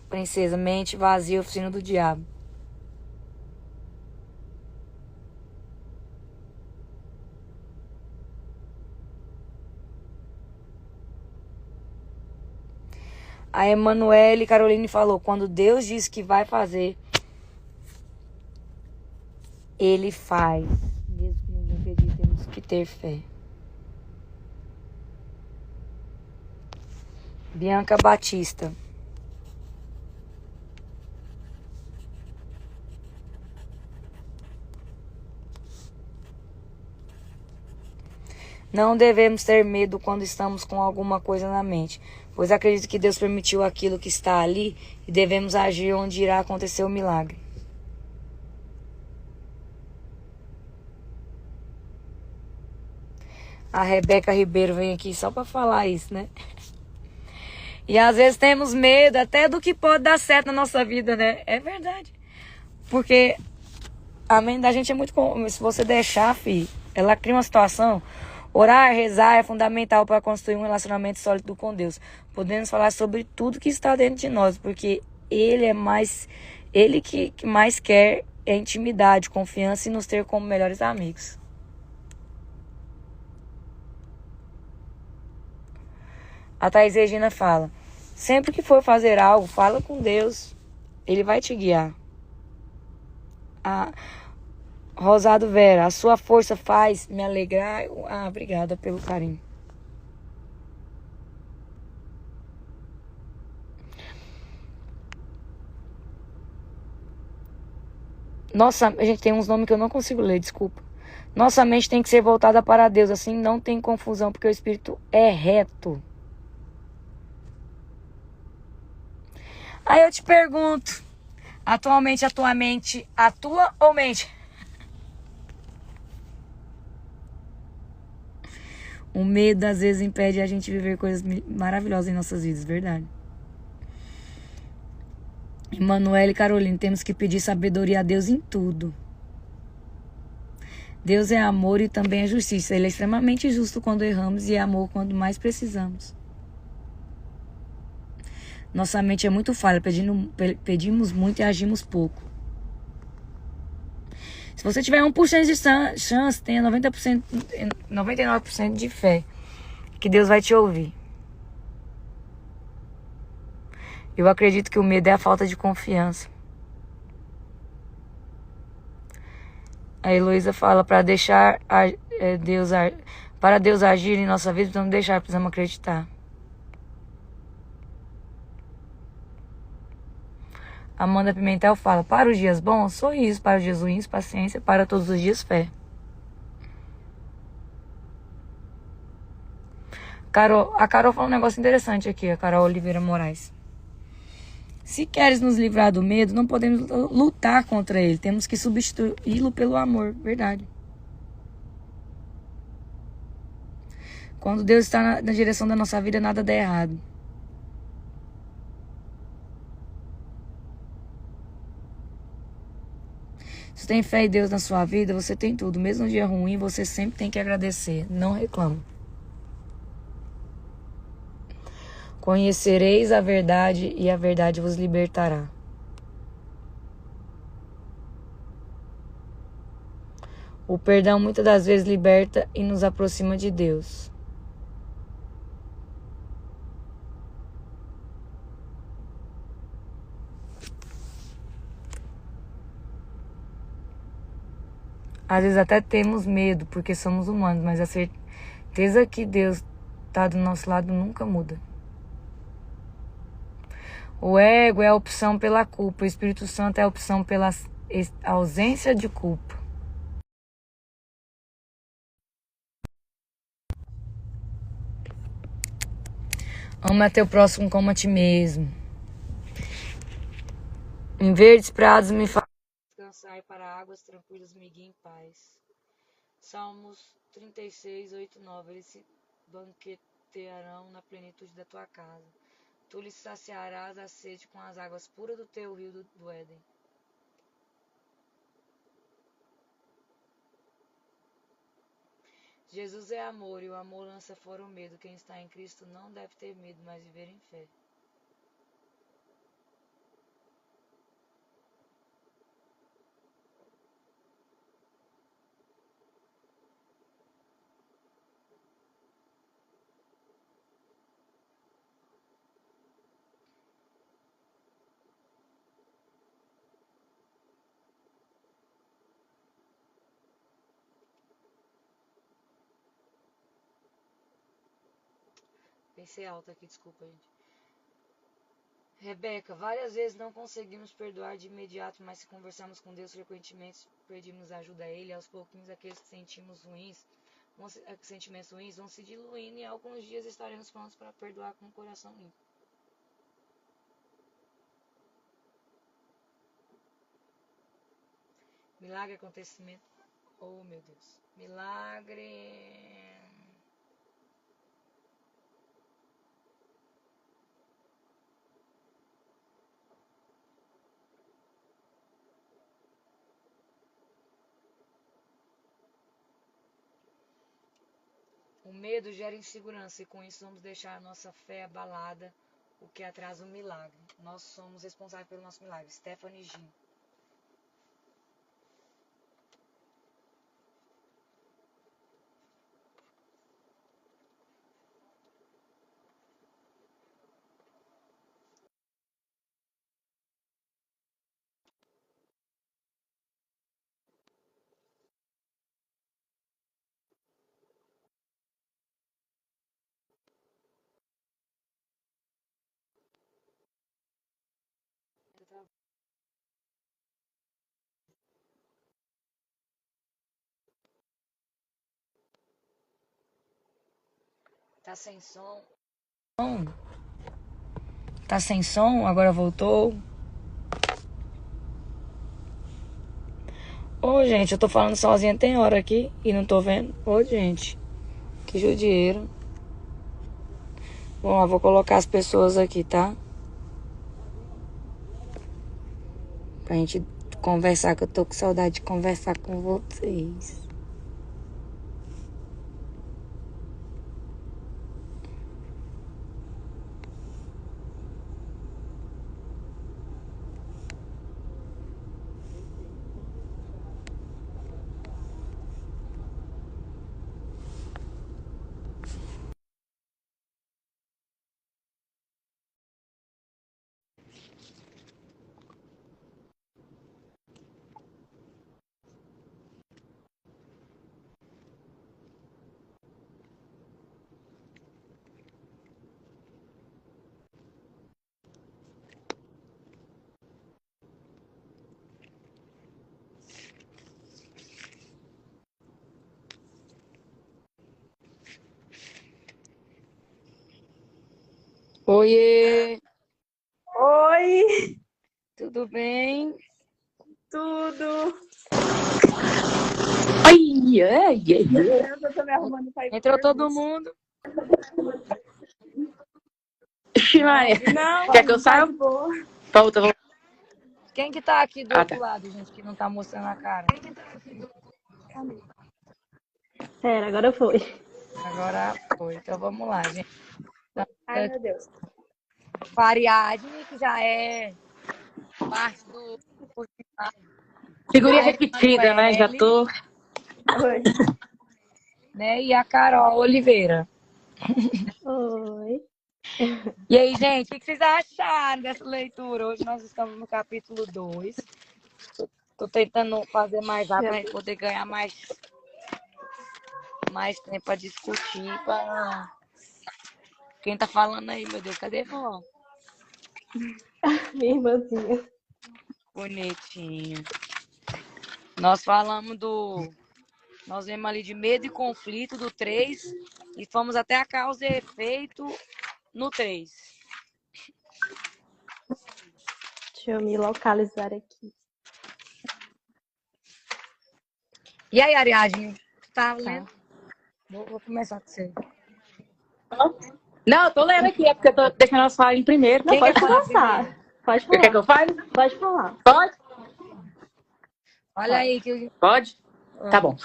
Princesa, mente vazia, oficina do diabo. A Emanuele Caroline falou, quando Deus diz que vai fazer, Ele faz. Mesmo que ninguém acredite, temos que ter fé. Bianca Batista. Não devemos ter medo quando estamos com alguma coisa na mente, pois acredito que Deus permitiu aquilo que está ali e devemos agir onde irá acontecer o milagre. A Rebeca Ribeiro vem aqui só para falar isso, né? E às vezes temos medo até do que pode dar certo na nossa vida, né? É verdade. Porque a mente da gente é muito... Se você deixar, filho, ela cria uma situação... Orar, rezar é fundamental para construir um relacionamento sólido com Deus. Podemos falar sobre tudo que está dentro de nós, porque Ele que mais quer é intimidade, confiança e nos ter como melhores amigos. A Thaís Regina fala, sempre que for fazer algo, fala com Deus. Ele vai te guiar. Rosado Vera, a sua força faz me alegrar. Obrigada pelo carinho. Nossa, a gente tem uns nomes que eu não consigo ler, desculpa. Nossa mente tem que ser voltada para Deus, assim não tem confusão, porque o Espírito é reto. Aí eu te pergunto, atualmente a tua mente atua ou mente? O medo às vezes impede a gente viver coisas maravilhosas em nossas vidas, verdade. Emanuele Caroline, temos que pedir sabedoria a Deus em tudo. Deus é amor e também é justiça. Ele é extremamente justo quando erramos e é amor quando mais precisamos. Nossa mente é muito falha, pedimos muito e agimos pouco. Se você tiver 1% de chance, tenha 90%, 99% de fé que Deus vai te ouvir. Eu acredito que o medo é a falta de confiança. A Heloísa fala, para Deus agir em nossa vida, precisamos deixar, precisamos acreditar. Amanda Pimentel fala, para os dias bons, sorriso, para os dias ruins, paciência, para todos os dias, fé. A Carol falou um negócio interessante aqui, a Carol Oliveira Moraes. Se queres nos livrar do medo, não podemos lutar contra ele. Temos que substituí-lo pelo amor. Verdade. Quando Deus está na direção da nossa vida, nada dá errado. Se você tem fé em Deus na sua vida, você tem tudo. Mesmo no dia ruim, você sempre tem que agradecer. Não reclama. Conhecereis a verdade e a verdade vos libertará. O perdão muitas das vezes liberta e nos aproxima de Deus. Às vezes até temos medo porque somos humanos, mas a certeza que Deus está do nosso lado nunca muda. O ego é a opção pela culpa, o Espírito Santo é a opção pela ausência de culpa. Ama teu próximo como a ti mesmo. Em verdes prados me faz descansar, para águas tranquilas me guia em paz. Salmos 36, 8 e 9. Eles se banquetearão na plenitude da tua casa. Tu lhes saciarás a sede com as águas puras do teu rio do Éden. Jesus é amor e o amor lança fora o medo. Quem está em Cristo não deve ter medo, mas viver em fé. Pensei alto aqui, desculpa, gente. Rebeca, várias vezes não conseguimos perdoar de imediato, mas se conversarmos com Deus frequentemente, pedimos ajuda a Ele, aos pouquinhos aqueles que sentimos ruins, sentimentos ruins vão se diluindo e alguns dias estaremos prontos para perdoar com o coração limpo. Milagre, acontecimento. Oh, meu Deus. Milagre. O medo gera insegurança e com isso vamos deixar a nossa fé abalada, o que atrasa o milagre. Nós somos responsáveis pelo nosso milagre. Stephanie Jim. Tá sem som? Tá sem som? Agora voltou? Ô, gente, eu tô falando sozinha tem hora aqui e não tô vendo. Ô, gente, que judieiro. Bom, eu vou colocar as pessoas aqui, tá? Pra gente conversar, que eu tô com saudade de conversar com vocês. Oiê, Oi, tudo bem? tudo. Ai, ai, ai, ai. Eu tô me arrumando pra ir pro Entrou todo serviço. mundo? Ixi, Maria. Não, Quer que eu tá saia? de boa. Volta, volta. Quem que tá aqui do Ah, outro tá. lado, gente, que não tá mostrando a cara? Pera, agora foi. Agora foi. Então vamos lá, gente. Ai, meu Deus. Com a Ariadne, que já é parte do Figurinha a repetida, né? Já Emanuele, tô. Oi. né? E a Carol Oliveira. Oi. E aí, gente, o que vocês acharam dessa leitura? Hoje nós estamos no capítulo 2. Tô tentando fazer mais rápido para poder ganhar mais tempo para discutir. Pra... Quem tá falando aí, meu Deus? Cadê vó? Minha irmãzinha. Bonitinha. Nós falamos do... Nós vemos ali de medo e conflito do 3 e fomos até a causa e efeito no 3. Deixa eu me localizar aqui. E aí, Ariadne, tu tá lendo? Vou começar com você. Não, eu tô lendo aqui, é porque eu tô deixando elas falarem primeiro. Não, Quem pode quer falar começar. primeiro? Pode Quer que falar. eu fale? Pode falar. Pode? Olha aí que... Pode? Tá bom.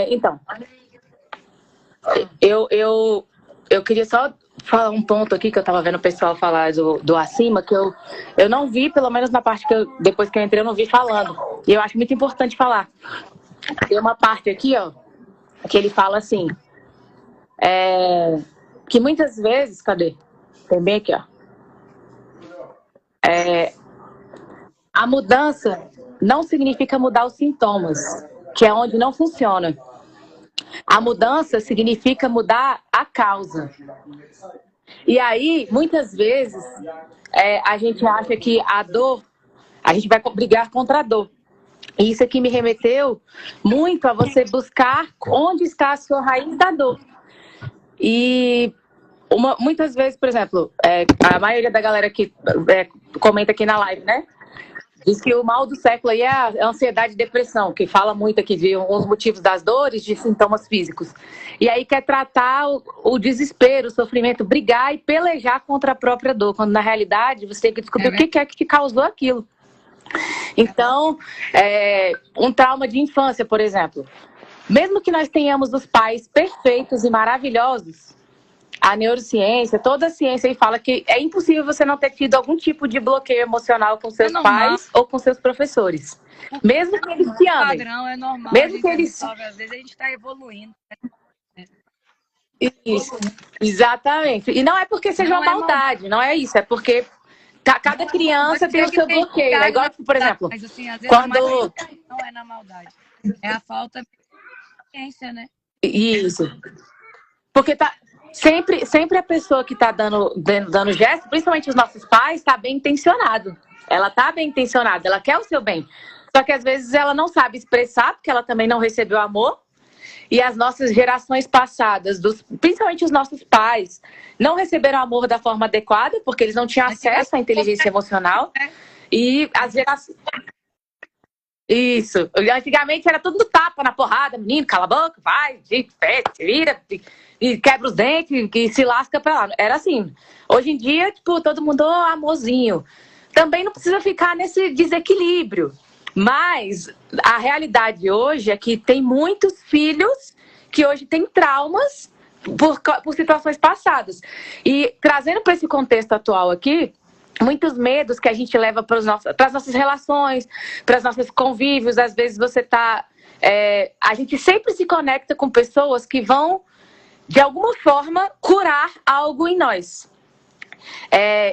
Então, eu queria só falar um ponto aqui que eu tava vendo o pessoal falar do acima, que eu não vi, pelo menos na parte que depois que eu entrei, eu não vi falando. E eu acho muito importante falar. Tem uma parte aqui, ó, que ele fala assim, que muitas vezes, cadê? Tem bem aqui, ó. A mudança não significa mudar os sintomas, que é onde não funciona. A mudança significa mudar a causa. E aí, muitas vezes, a gente acha que a dor, a gente vai brigar contra a dor. E isso aqui me remeteu muito a você buscar onde está a sua raiz da dor. E muitas vezes, por exemplo, a maioria da galera que comenta aqui na live, né? Diz que o mal do século aí é a ansiedade e depressão, que fala muito aqui de uns motivos das dores, de sintomas físicos. E aí quer tratar o desespero, o sofrimento, brigar e pelejar contra a própria dor, quando na realidade você tem que descobrir o que é que te causou aquilo. Então, um trauma de infância, por exemplo. Mesmo que nós tenhamos os pais perfeitos e maravilhosos, a neurociência, toda a ciência aí fala que é impossível você não ter tido algum tipo de bloqueio emocional com seus pais ou com seus professores. Mesmo que eles te amem. Padrão é normal. Mesmo que eles... Às vezes a gente está evoluindo. Isso, exatamente. E não é porque seja uma maldade, não é isso. É porque cada criança tem o seu bloqueio. É igual, por exemplo, mas, assim, às vezes quando... não é na maldade. É a falta de ciência, né? Isso. Porque sempre a pessoa que está dando gesto, principalmente os nossos pais, está bem intencionado. Ela está bem intencionada, ela quer o seu bem. Só que às vezes ela não sabe expressar, porque ela também não recebeu amor. E as nossas gerações passadas, principalmente os nossos pais, não receberam amor da forma adequada, porque eles não tinham acesso à inteligência emocional. E as gerações... Isso. Antigamente era tudo no tapa, na porrada. Menino, cala a boca, vai, vira, e quebra os dentes, e se lasca pra lá. Era assim. Hoje em dia, tipo, todo mundo, amorzinho. Também não precisa ficar nesse desequilíbrio. Mas a realidade hoje é que tem muitos filhos que hoje têm traumas por situações passadas. E trazendo para esse contexto atual aqui, muitos medos que a gente leva para as nossas relações, para os nossos convívios. Às vezes você tá... a gente sempre se conecta com pessoas que vão, de alguma forma, curar algo em nós.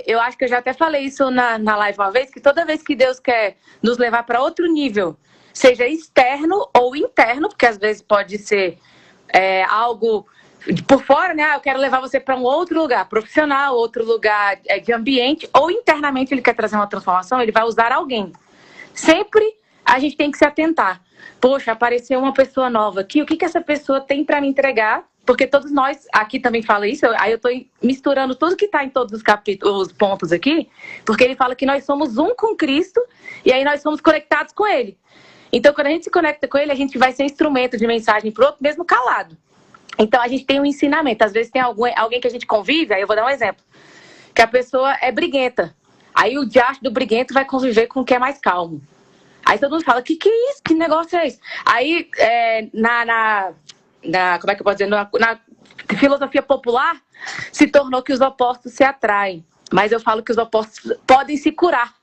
Eu acho que eu já até falei isso na live uma vez, que toda vez que Deus quer nos levar para outro nível, seja externo ou interno, porque às vezes pode ser algo por fora, né? Eu quero levar você para um outro lugar profissional, outro lugar de ambiente, ou internamente ele quer trazer uma transformação, ele vai usar alguém. Sempre a gente tem que se atentar. Poxa, apareceu uma pessoa nova aqui, o que essa pessoa tem para me entregar? Porque todos nós, aqui também fala isso, aí eu estou misturando tudo que está em todos os capítulos, os pontos aqui, porque ele fala que nós somos um com Cristo e aí nós somos conectados com Ele. Então, quando a gente se conecta com Ele, a gente vai ser instrumento de mensagem para o outro, mesmo calado. Então, a gente tem um ensinamento. Às vezes tem alguém que a gente convive, aí eu vou dar um exemplo, que a pessoa é briguenta. Aí o diacho do briguento vai conviver com o que é mais calmo. Aí todo mundo fala, que é isso? Que negócio é esse? Aí, como é que eu posso dizer? Na filosofia popular, se tornou que os opostos se atraem. Mas eu falo que os opostos podem se curar,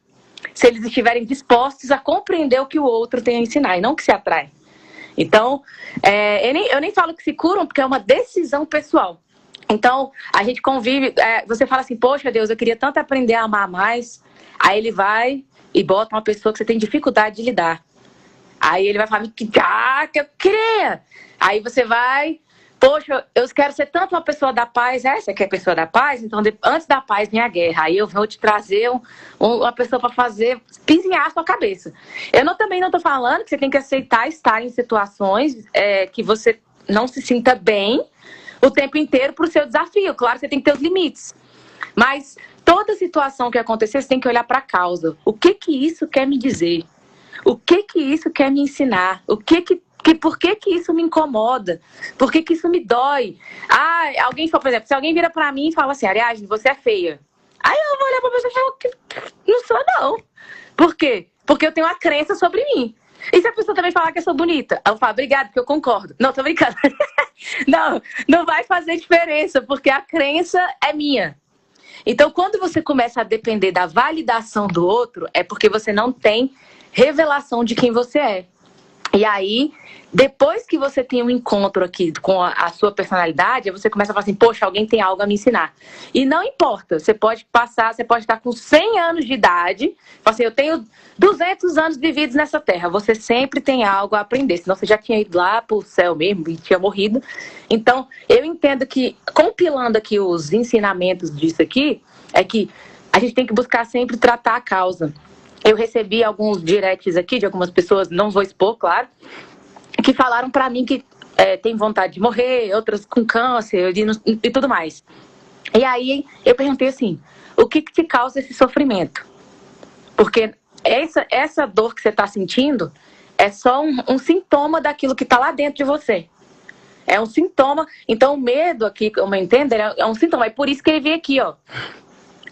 se eles estiverem dispostos a compreender o que o outro tem a ensinar, e não que se atraem. Então, eu nem falo que se curam, porque é uma decisão pessoal. Então, a gente convive... você fala assim, poxa, Deus, eu queria tanto aprender a amar mais. Aí ele vai e bota uma pessoa que você tem dificuldade de lidar. Aí ele vai falar, que eu queria. Aí você vai, poxa, eu quero ser tanto uma pessoa da paz. Você quer pessoa da paz? Então, antes da paz vem a guerra. Aí eu vou te trazer uma pessoa para fazer, pisinhar a sua cabeça. Também não estou falando que você tem que aceitar estar em situações que você não se sinta bem o tempo inteiro para o seu desafio. Claro que você tem que ter os limites. Mas toda situação que acontecer, você tem que olhar para a causa. O que isso quer me dizer? O que isso quer me ensinar? Por que isso me incomoda? Por que isso me dói? Alguém fala, por exemplo, se alguém vira pra mim e fala assim, Ariadne, você é feia. Aí eu vou olhar pra pessoa e falar que não sou, não. Por quê? Porque eu tenho uma crença sobre mim. E se a pessoa também falar que eu sou bonita? Eu falo, obrigada, porque eu concordo. Não, tô brincando. Não vai fazer diferença, porque a crença é minha. Então, quando você começa a depender da validação do outro, é porque você não tem revelação de quem você é. E aí, depois que você tem um encontro aqui com a sua personalidade, você começa a falar assim, poxa, alguém tem algo a me ensinar. E não importa, você pode estar com 100 anos de idade, fala assim, eu tenho 200 anos vividos nessa terra, você sempre tem algo a aprender, senão você já tinha ido lá pro céu mesmo e tinha morrido. Então, eu entendo que, compilando aqui os ensinamentos disso aqui, é que a gente tem que buscar sempre tratar a causa. Eu recebi alguns directs aqui de algumas pessoas, não vou expor, claro, que falaram pra mim que tem vontade de morrer, outras com câncer e tudo mais. E aí eu perguntei assim, o que te causa esse sofrimento? Porque essa dor que você está sentindo é só um sintoma daquilo que está lá dentro de você. É um sintoma. Então o medo aqui, como eu entendo, é um sintoma. É por isso que ele veio aqui, ó.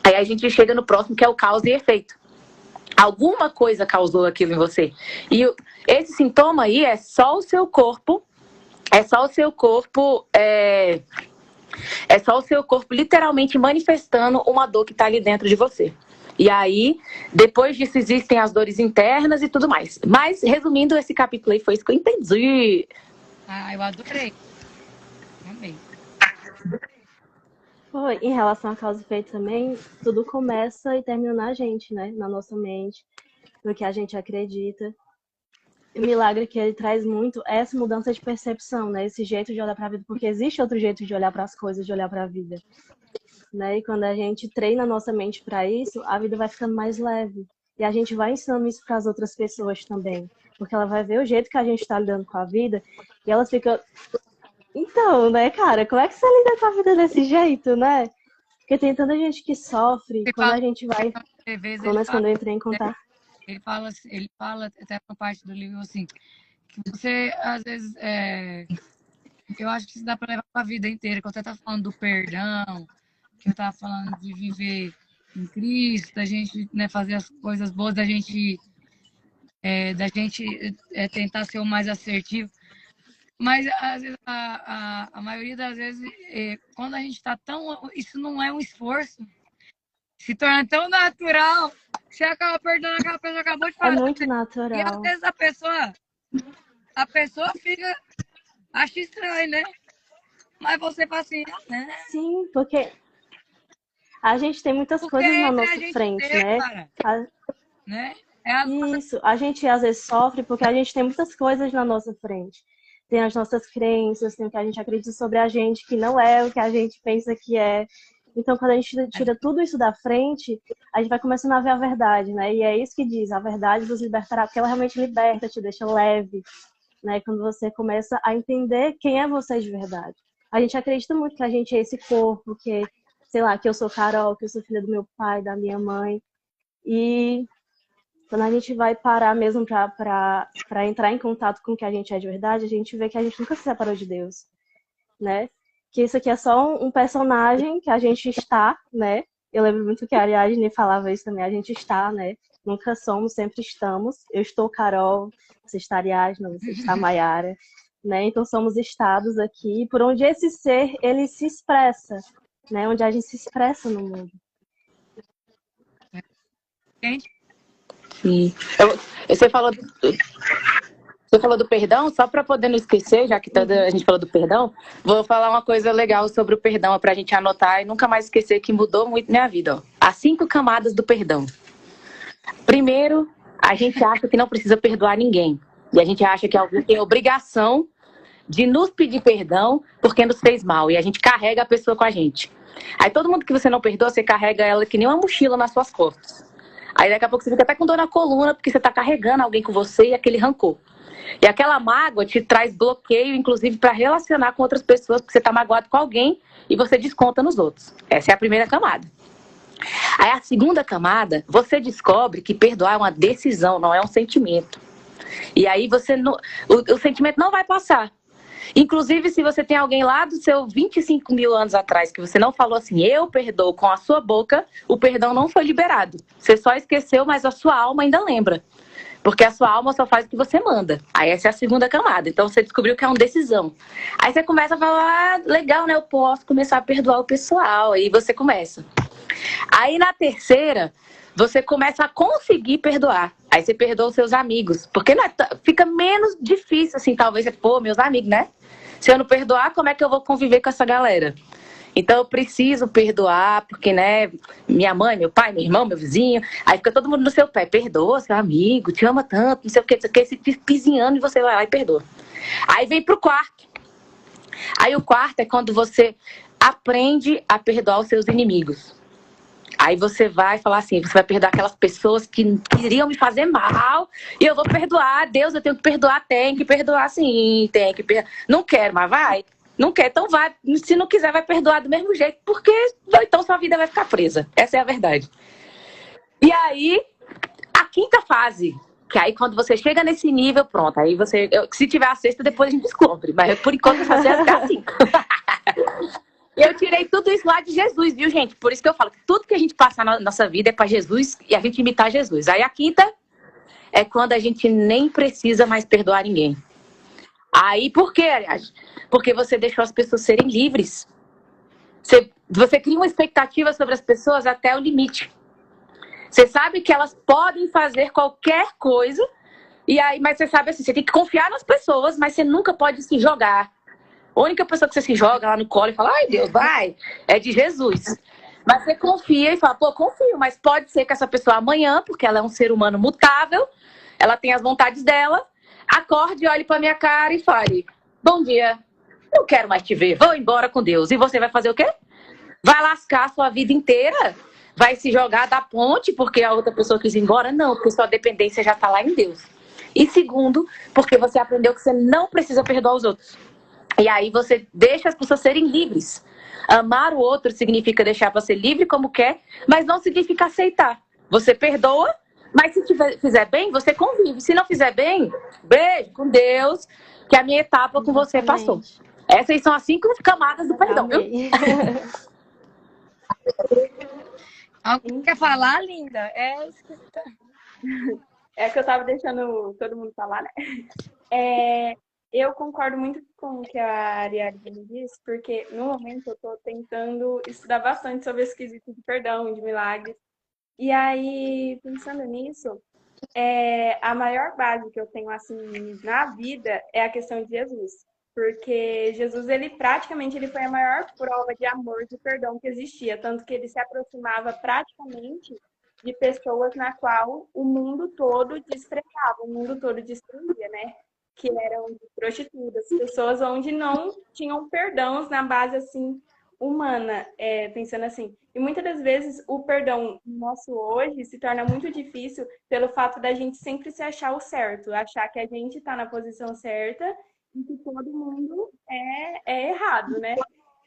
Aí a gente chega no próximo, que é o causa e efeito. Alguma coisa causou aquilo em você. E esse sintoma aí é só o seu corpo. É só o seu corpo literalmente manifestando uma dor que está ali dentro de você. E aí, depois disso, existem as dores internas e tudo mais. Mas, resumindo, esse capítulo aí foi isso que eu entendi. Ah, eu adorei. Amei. Foi, em relação à causa e efeito também, tudo começa e termina na gente, né? Na nossa mente, no que a gente acredita. O milagre que ele traz muito é essa mudança de percepção, né? Esse jeito de olhar para a vida, porque existe outro jeito de olhar para as coisas, de olhar para a vida, né? E quando a gente treina a nossa mente para isso, a vida vai ficando mais leve. E a gente vai ensinando isso para as outras pessoas também, porque ela vai ver o jeito que a gente está lidando com a vida e ela fica, então, né, cara, como é que você lida com a vida desse jeito, né? Porque tem tanta gente que sofre quando a gente vai, quando eu entrei em contato. Ele fala até uma parte do livro assim, que você, às vezes, eu acho que isso dá para levar para a vida inteira. Quando você tá falando do perdão, que eu tava falando de viver em Cristo, da gente, né, fazer as coisas boas, da gente tentar ser o mais assertivo. Mas, às vezes, a maioria das vezes, quando a gente tá tão... Isso não é um esforço. Se torna tão natural, você acaba perdendo aquela pessoa que acabou de falar. É muito E às natural. vezes a pessoa acha estranho, né? Mas você fala assim, né? Sim, porque a gente tem muitas Porque coisas na entre a nossa gente frente, ter, né? cara, né? Isso, a gente às vezes sofre porque a gente tem muitas coisas na nossa frente. Tem as nossas crenças, tem o que a gente acredita sobre a gente, que não é o que a gente pensa que é. Então, quando a gente tira tudo isso da frente, a gente vai começando a ver a verdade, né? E é isso que diz, a verdade vos libertará, porque ela realmente liberta, te deixa leve, né? Quando você começa a entender quem é você de verdade. A gente acredita muito que a gente é esse corpo, que, sei lá, que eu sou Carol, que eu sou filha do meu pai, da minha mãe. E quando a gente vai parar mesmo para entrar em contato com o que a gente é de verdade, a gente vê que a gente nunca se separou de Deus, né? Que isso aqui é só um personagem que a gente está, né? Eu lembro muito que a Ariadne falava isso também, a gente está, né? Nunca somos, sempre estamos. Eu estou Carol, você está Ariadne, você está Maiara, né? Então somos estados aqui, por onde esse ser, ele se expressa, né? Onde a gente se expressa no mundo. Sim. Você falou do perdão, só para poder não esquecer, já que a gente falou do perdão, vou falar uma coisa legal sobre o perdão para a gente anotar e nunca mais esquecer, que mudou muito minha vida. Ó. As 5 camadas do perdão. Primeiro, a gente acha que não precisa perdoar ninguém. E a gente acha que alguém tem obrigação de nos pedir perdão porque nos fez mal. E a gente carrega a pessoa com a gente. Aí todo mundo que você não perdoa, você carrega ela que nem uma mochila nas suas costas. Aí daqui a pouco você fica até com dor na coluna porque você está carregando alguém com você e aquele rancor. E aquela mágoa te traz bloqueio, inclusive, para relacionar com outras pessoas, porque você está magoado com alguém e você desconta nos outros. Essa é a primeira camada. Aí a segunda camada, você descobre que perdoar é uma decisão, não é um sentimento. E aí o sentimento não vai passar. Inclusive, se você tem alguém lá do seu 25 mil anos atrás que você não falou assim, eu perdoo com a sua boca, o perdão não foi liberado. Você só esqueceu, mas a sua alma ainda lembra. Porque a sua alma só faz o que você manda. Aí essa é a segunda camada. Então você descobriu que é uma decisão. Aí você começa a falar, legal, né? Eu posso começar a perdoar o pessoal. Aí você começa. Aí na terceira, você começa a conseguir perdoar. Aí você perdoa os seus amigos. Porque não é fica menos difícil, assim, talvez, pô, meus amigos, né? Se eu não perdoar, como é que eu vou conviver com essa galera? Então eu preciso perdoar, porque, né, minha mãe, meu pai, meu irmão, meu vizinho, aí fica todo mundo no seu pé, perdoa seu amigo, te ama tanto, não sei o que, se pisinhando e você vai lá e perdoa. Aí vem pro quarto. Aí o quarto é quando você aprende a perdoar os seus inimigos. Aí você vai falar assim, você vai perdoar aquelas pessoas que queriam me fazer mal, e eu vou perdoar, Deus, eu tenho que perdoar, tem que perdoar sim, tem que perdoar. Não quero, mas vai. Não quer, então vai. Se não quiser, vai perdoar do mesmo jeito, porque então sua vida vai ficar presa. Essa é a verdade. E aí, a quinta fase, que aí quando você chega nesse nível, pronto, aí você, se tiver a sexta, depois a gente descobre, mas por enquanto essa sexta é a cinco. Eu tirei tudo isso lá de Jesus, viu, gente? Por isso que eu falo que tudo que a gente passa na nossa vida é para Jesus e a gente imitar Jesus. Aí a quinta é quando a gente nem precisa mais perdoar ninguém. Aí, por quê, aliás? Porque você deixou as pessoas serem livres. Você cria uma expectativa sobre as pessoas até o limite. Você sabe que elas podem fazer qualquer coisa, e aí, mas você sabe assim, você tem que confiar nas pessoas, mas você nunca pode se jogar. A única pessoa que você se joga lá no colo e fala, ai Deus, vai, é de Jesus. Mas você confia e fala, pô, confio, mas pode ser que essa pessoa amanhã, porque ela é um ser humano mutável, ela tem as vontades dela, acorde, olhe pra minha cara e fale, bom dia, não quero mais te ver, vou embora com Deus. E você vai fazer o quê? Vai lascar a sua vida inteira? Vai se jogar da ponte porque a outra pessoa quis ir embora? Não, porque sua dependência já tá lá em Deus. E segundo, porque você aprendeu que você não precisa perdoar os outros. E aí você deixa as pessoas serem livres. Amar o outro significa deixar para ser livre como quer, mas não significa aceitar. Você perdoa, mas se fizer bem, você convive. Se não fizer bem, beijo com Deus, que a minha etapa com você passou. Essas são as 5 camadas do perdão, viu? Alguém quer falar, linda? É que eu tava deixando todo mundo falar, né? Eu concordo muito com o que a Ariadne disse, porque no momento eu estou tentando estudar bastante sobre esse quesito de perdão, de milagres. E aí, pensando nisso, a maior base que eu tenho assim na vida é a questão de Jesus. Porque Jesus, ele praticamente foi a maior prova de amor, de perdão que existia. Tanto que ele se aproximava praticamente de pessoas na qual o mundo todo desprezava, o mundo todo destruía, né? Que eram prostitutas, pessoas onde não tinham perdão na base assim humana, pensando assim. E muitas das vezes o perdão nosso hoje se torna muito difícil pelo fato da gente sempre se achar o certo, achar que a gente está na posição certa e que todo mundo é errado, né?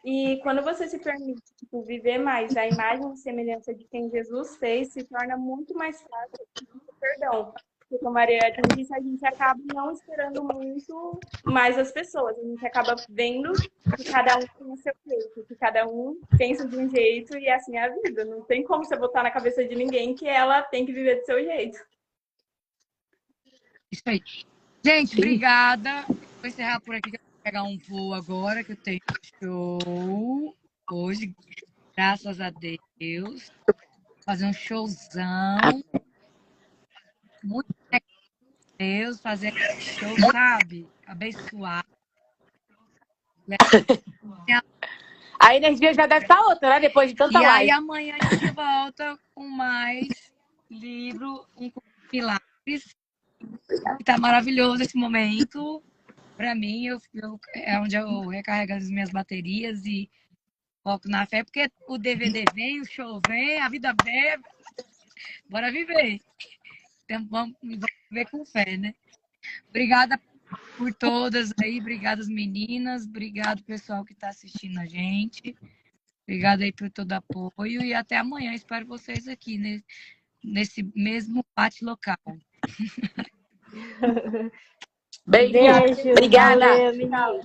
E quando você se permite viver mais a imagem e semelhança de quem Jesus fez, se torna muito mais fácil o perdão. Porque, como a Ariadne disse, a gente acaba não esperando muito mais as pessoas. A gente acaba vendo que cada um tem o seu jeito, que cada um pensa de um jeito e assim é a vida. Não tem como você botar na cabeça de ninguém que ela tem que viver do seu jeito. Isso aí. Gente, obrigada. Vou encerrar por aqui, que eu vou pegar um voo agora, que eu tenho show hoje, graças a Deus. Fazer um showzão. Muito Deus, fazer show, sabe? Abençoar. A energia já deve estar outra, né? Depois de tanta live. E aí amanhã a gente volta com mais livro, um Pilares. Tá maravilhoso esse momento. Pra mim, é onde eu recarrego as minhas baterias e foco na fé, porque o DVD vem, o show vem, a vida vem. Bora viver. Então, vamos viver com fé, né? Obrigada por todas aí, obrigada as meninas, obrigado pessoal que está assistindo a gente, obrigada aí por todo apoio e até amanhã, espero vocês aqui nesse mesmo bate-local. Beijo, obrigada. Valeu,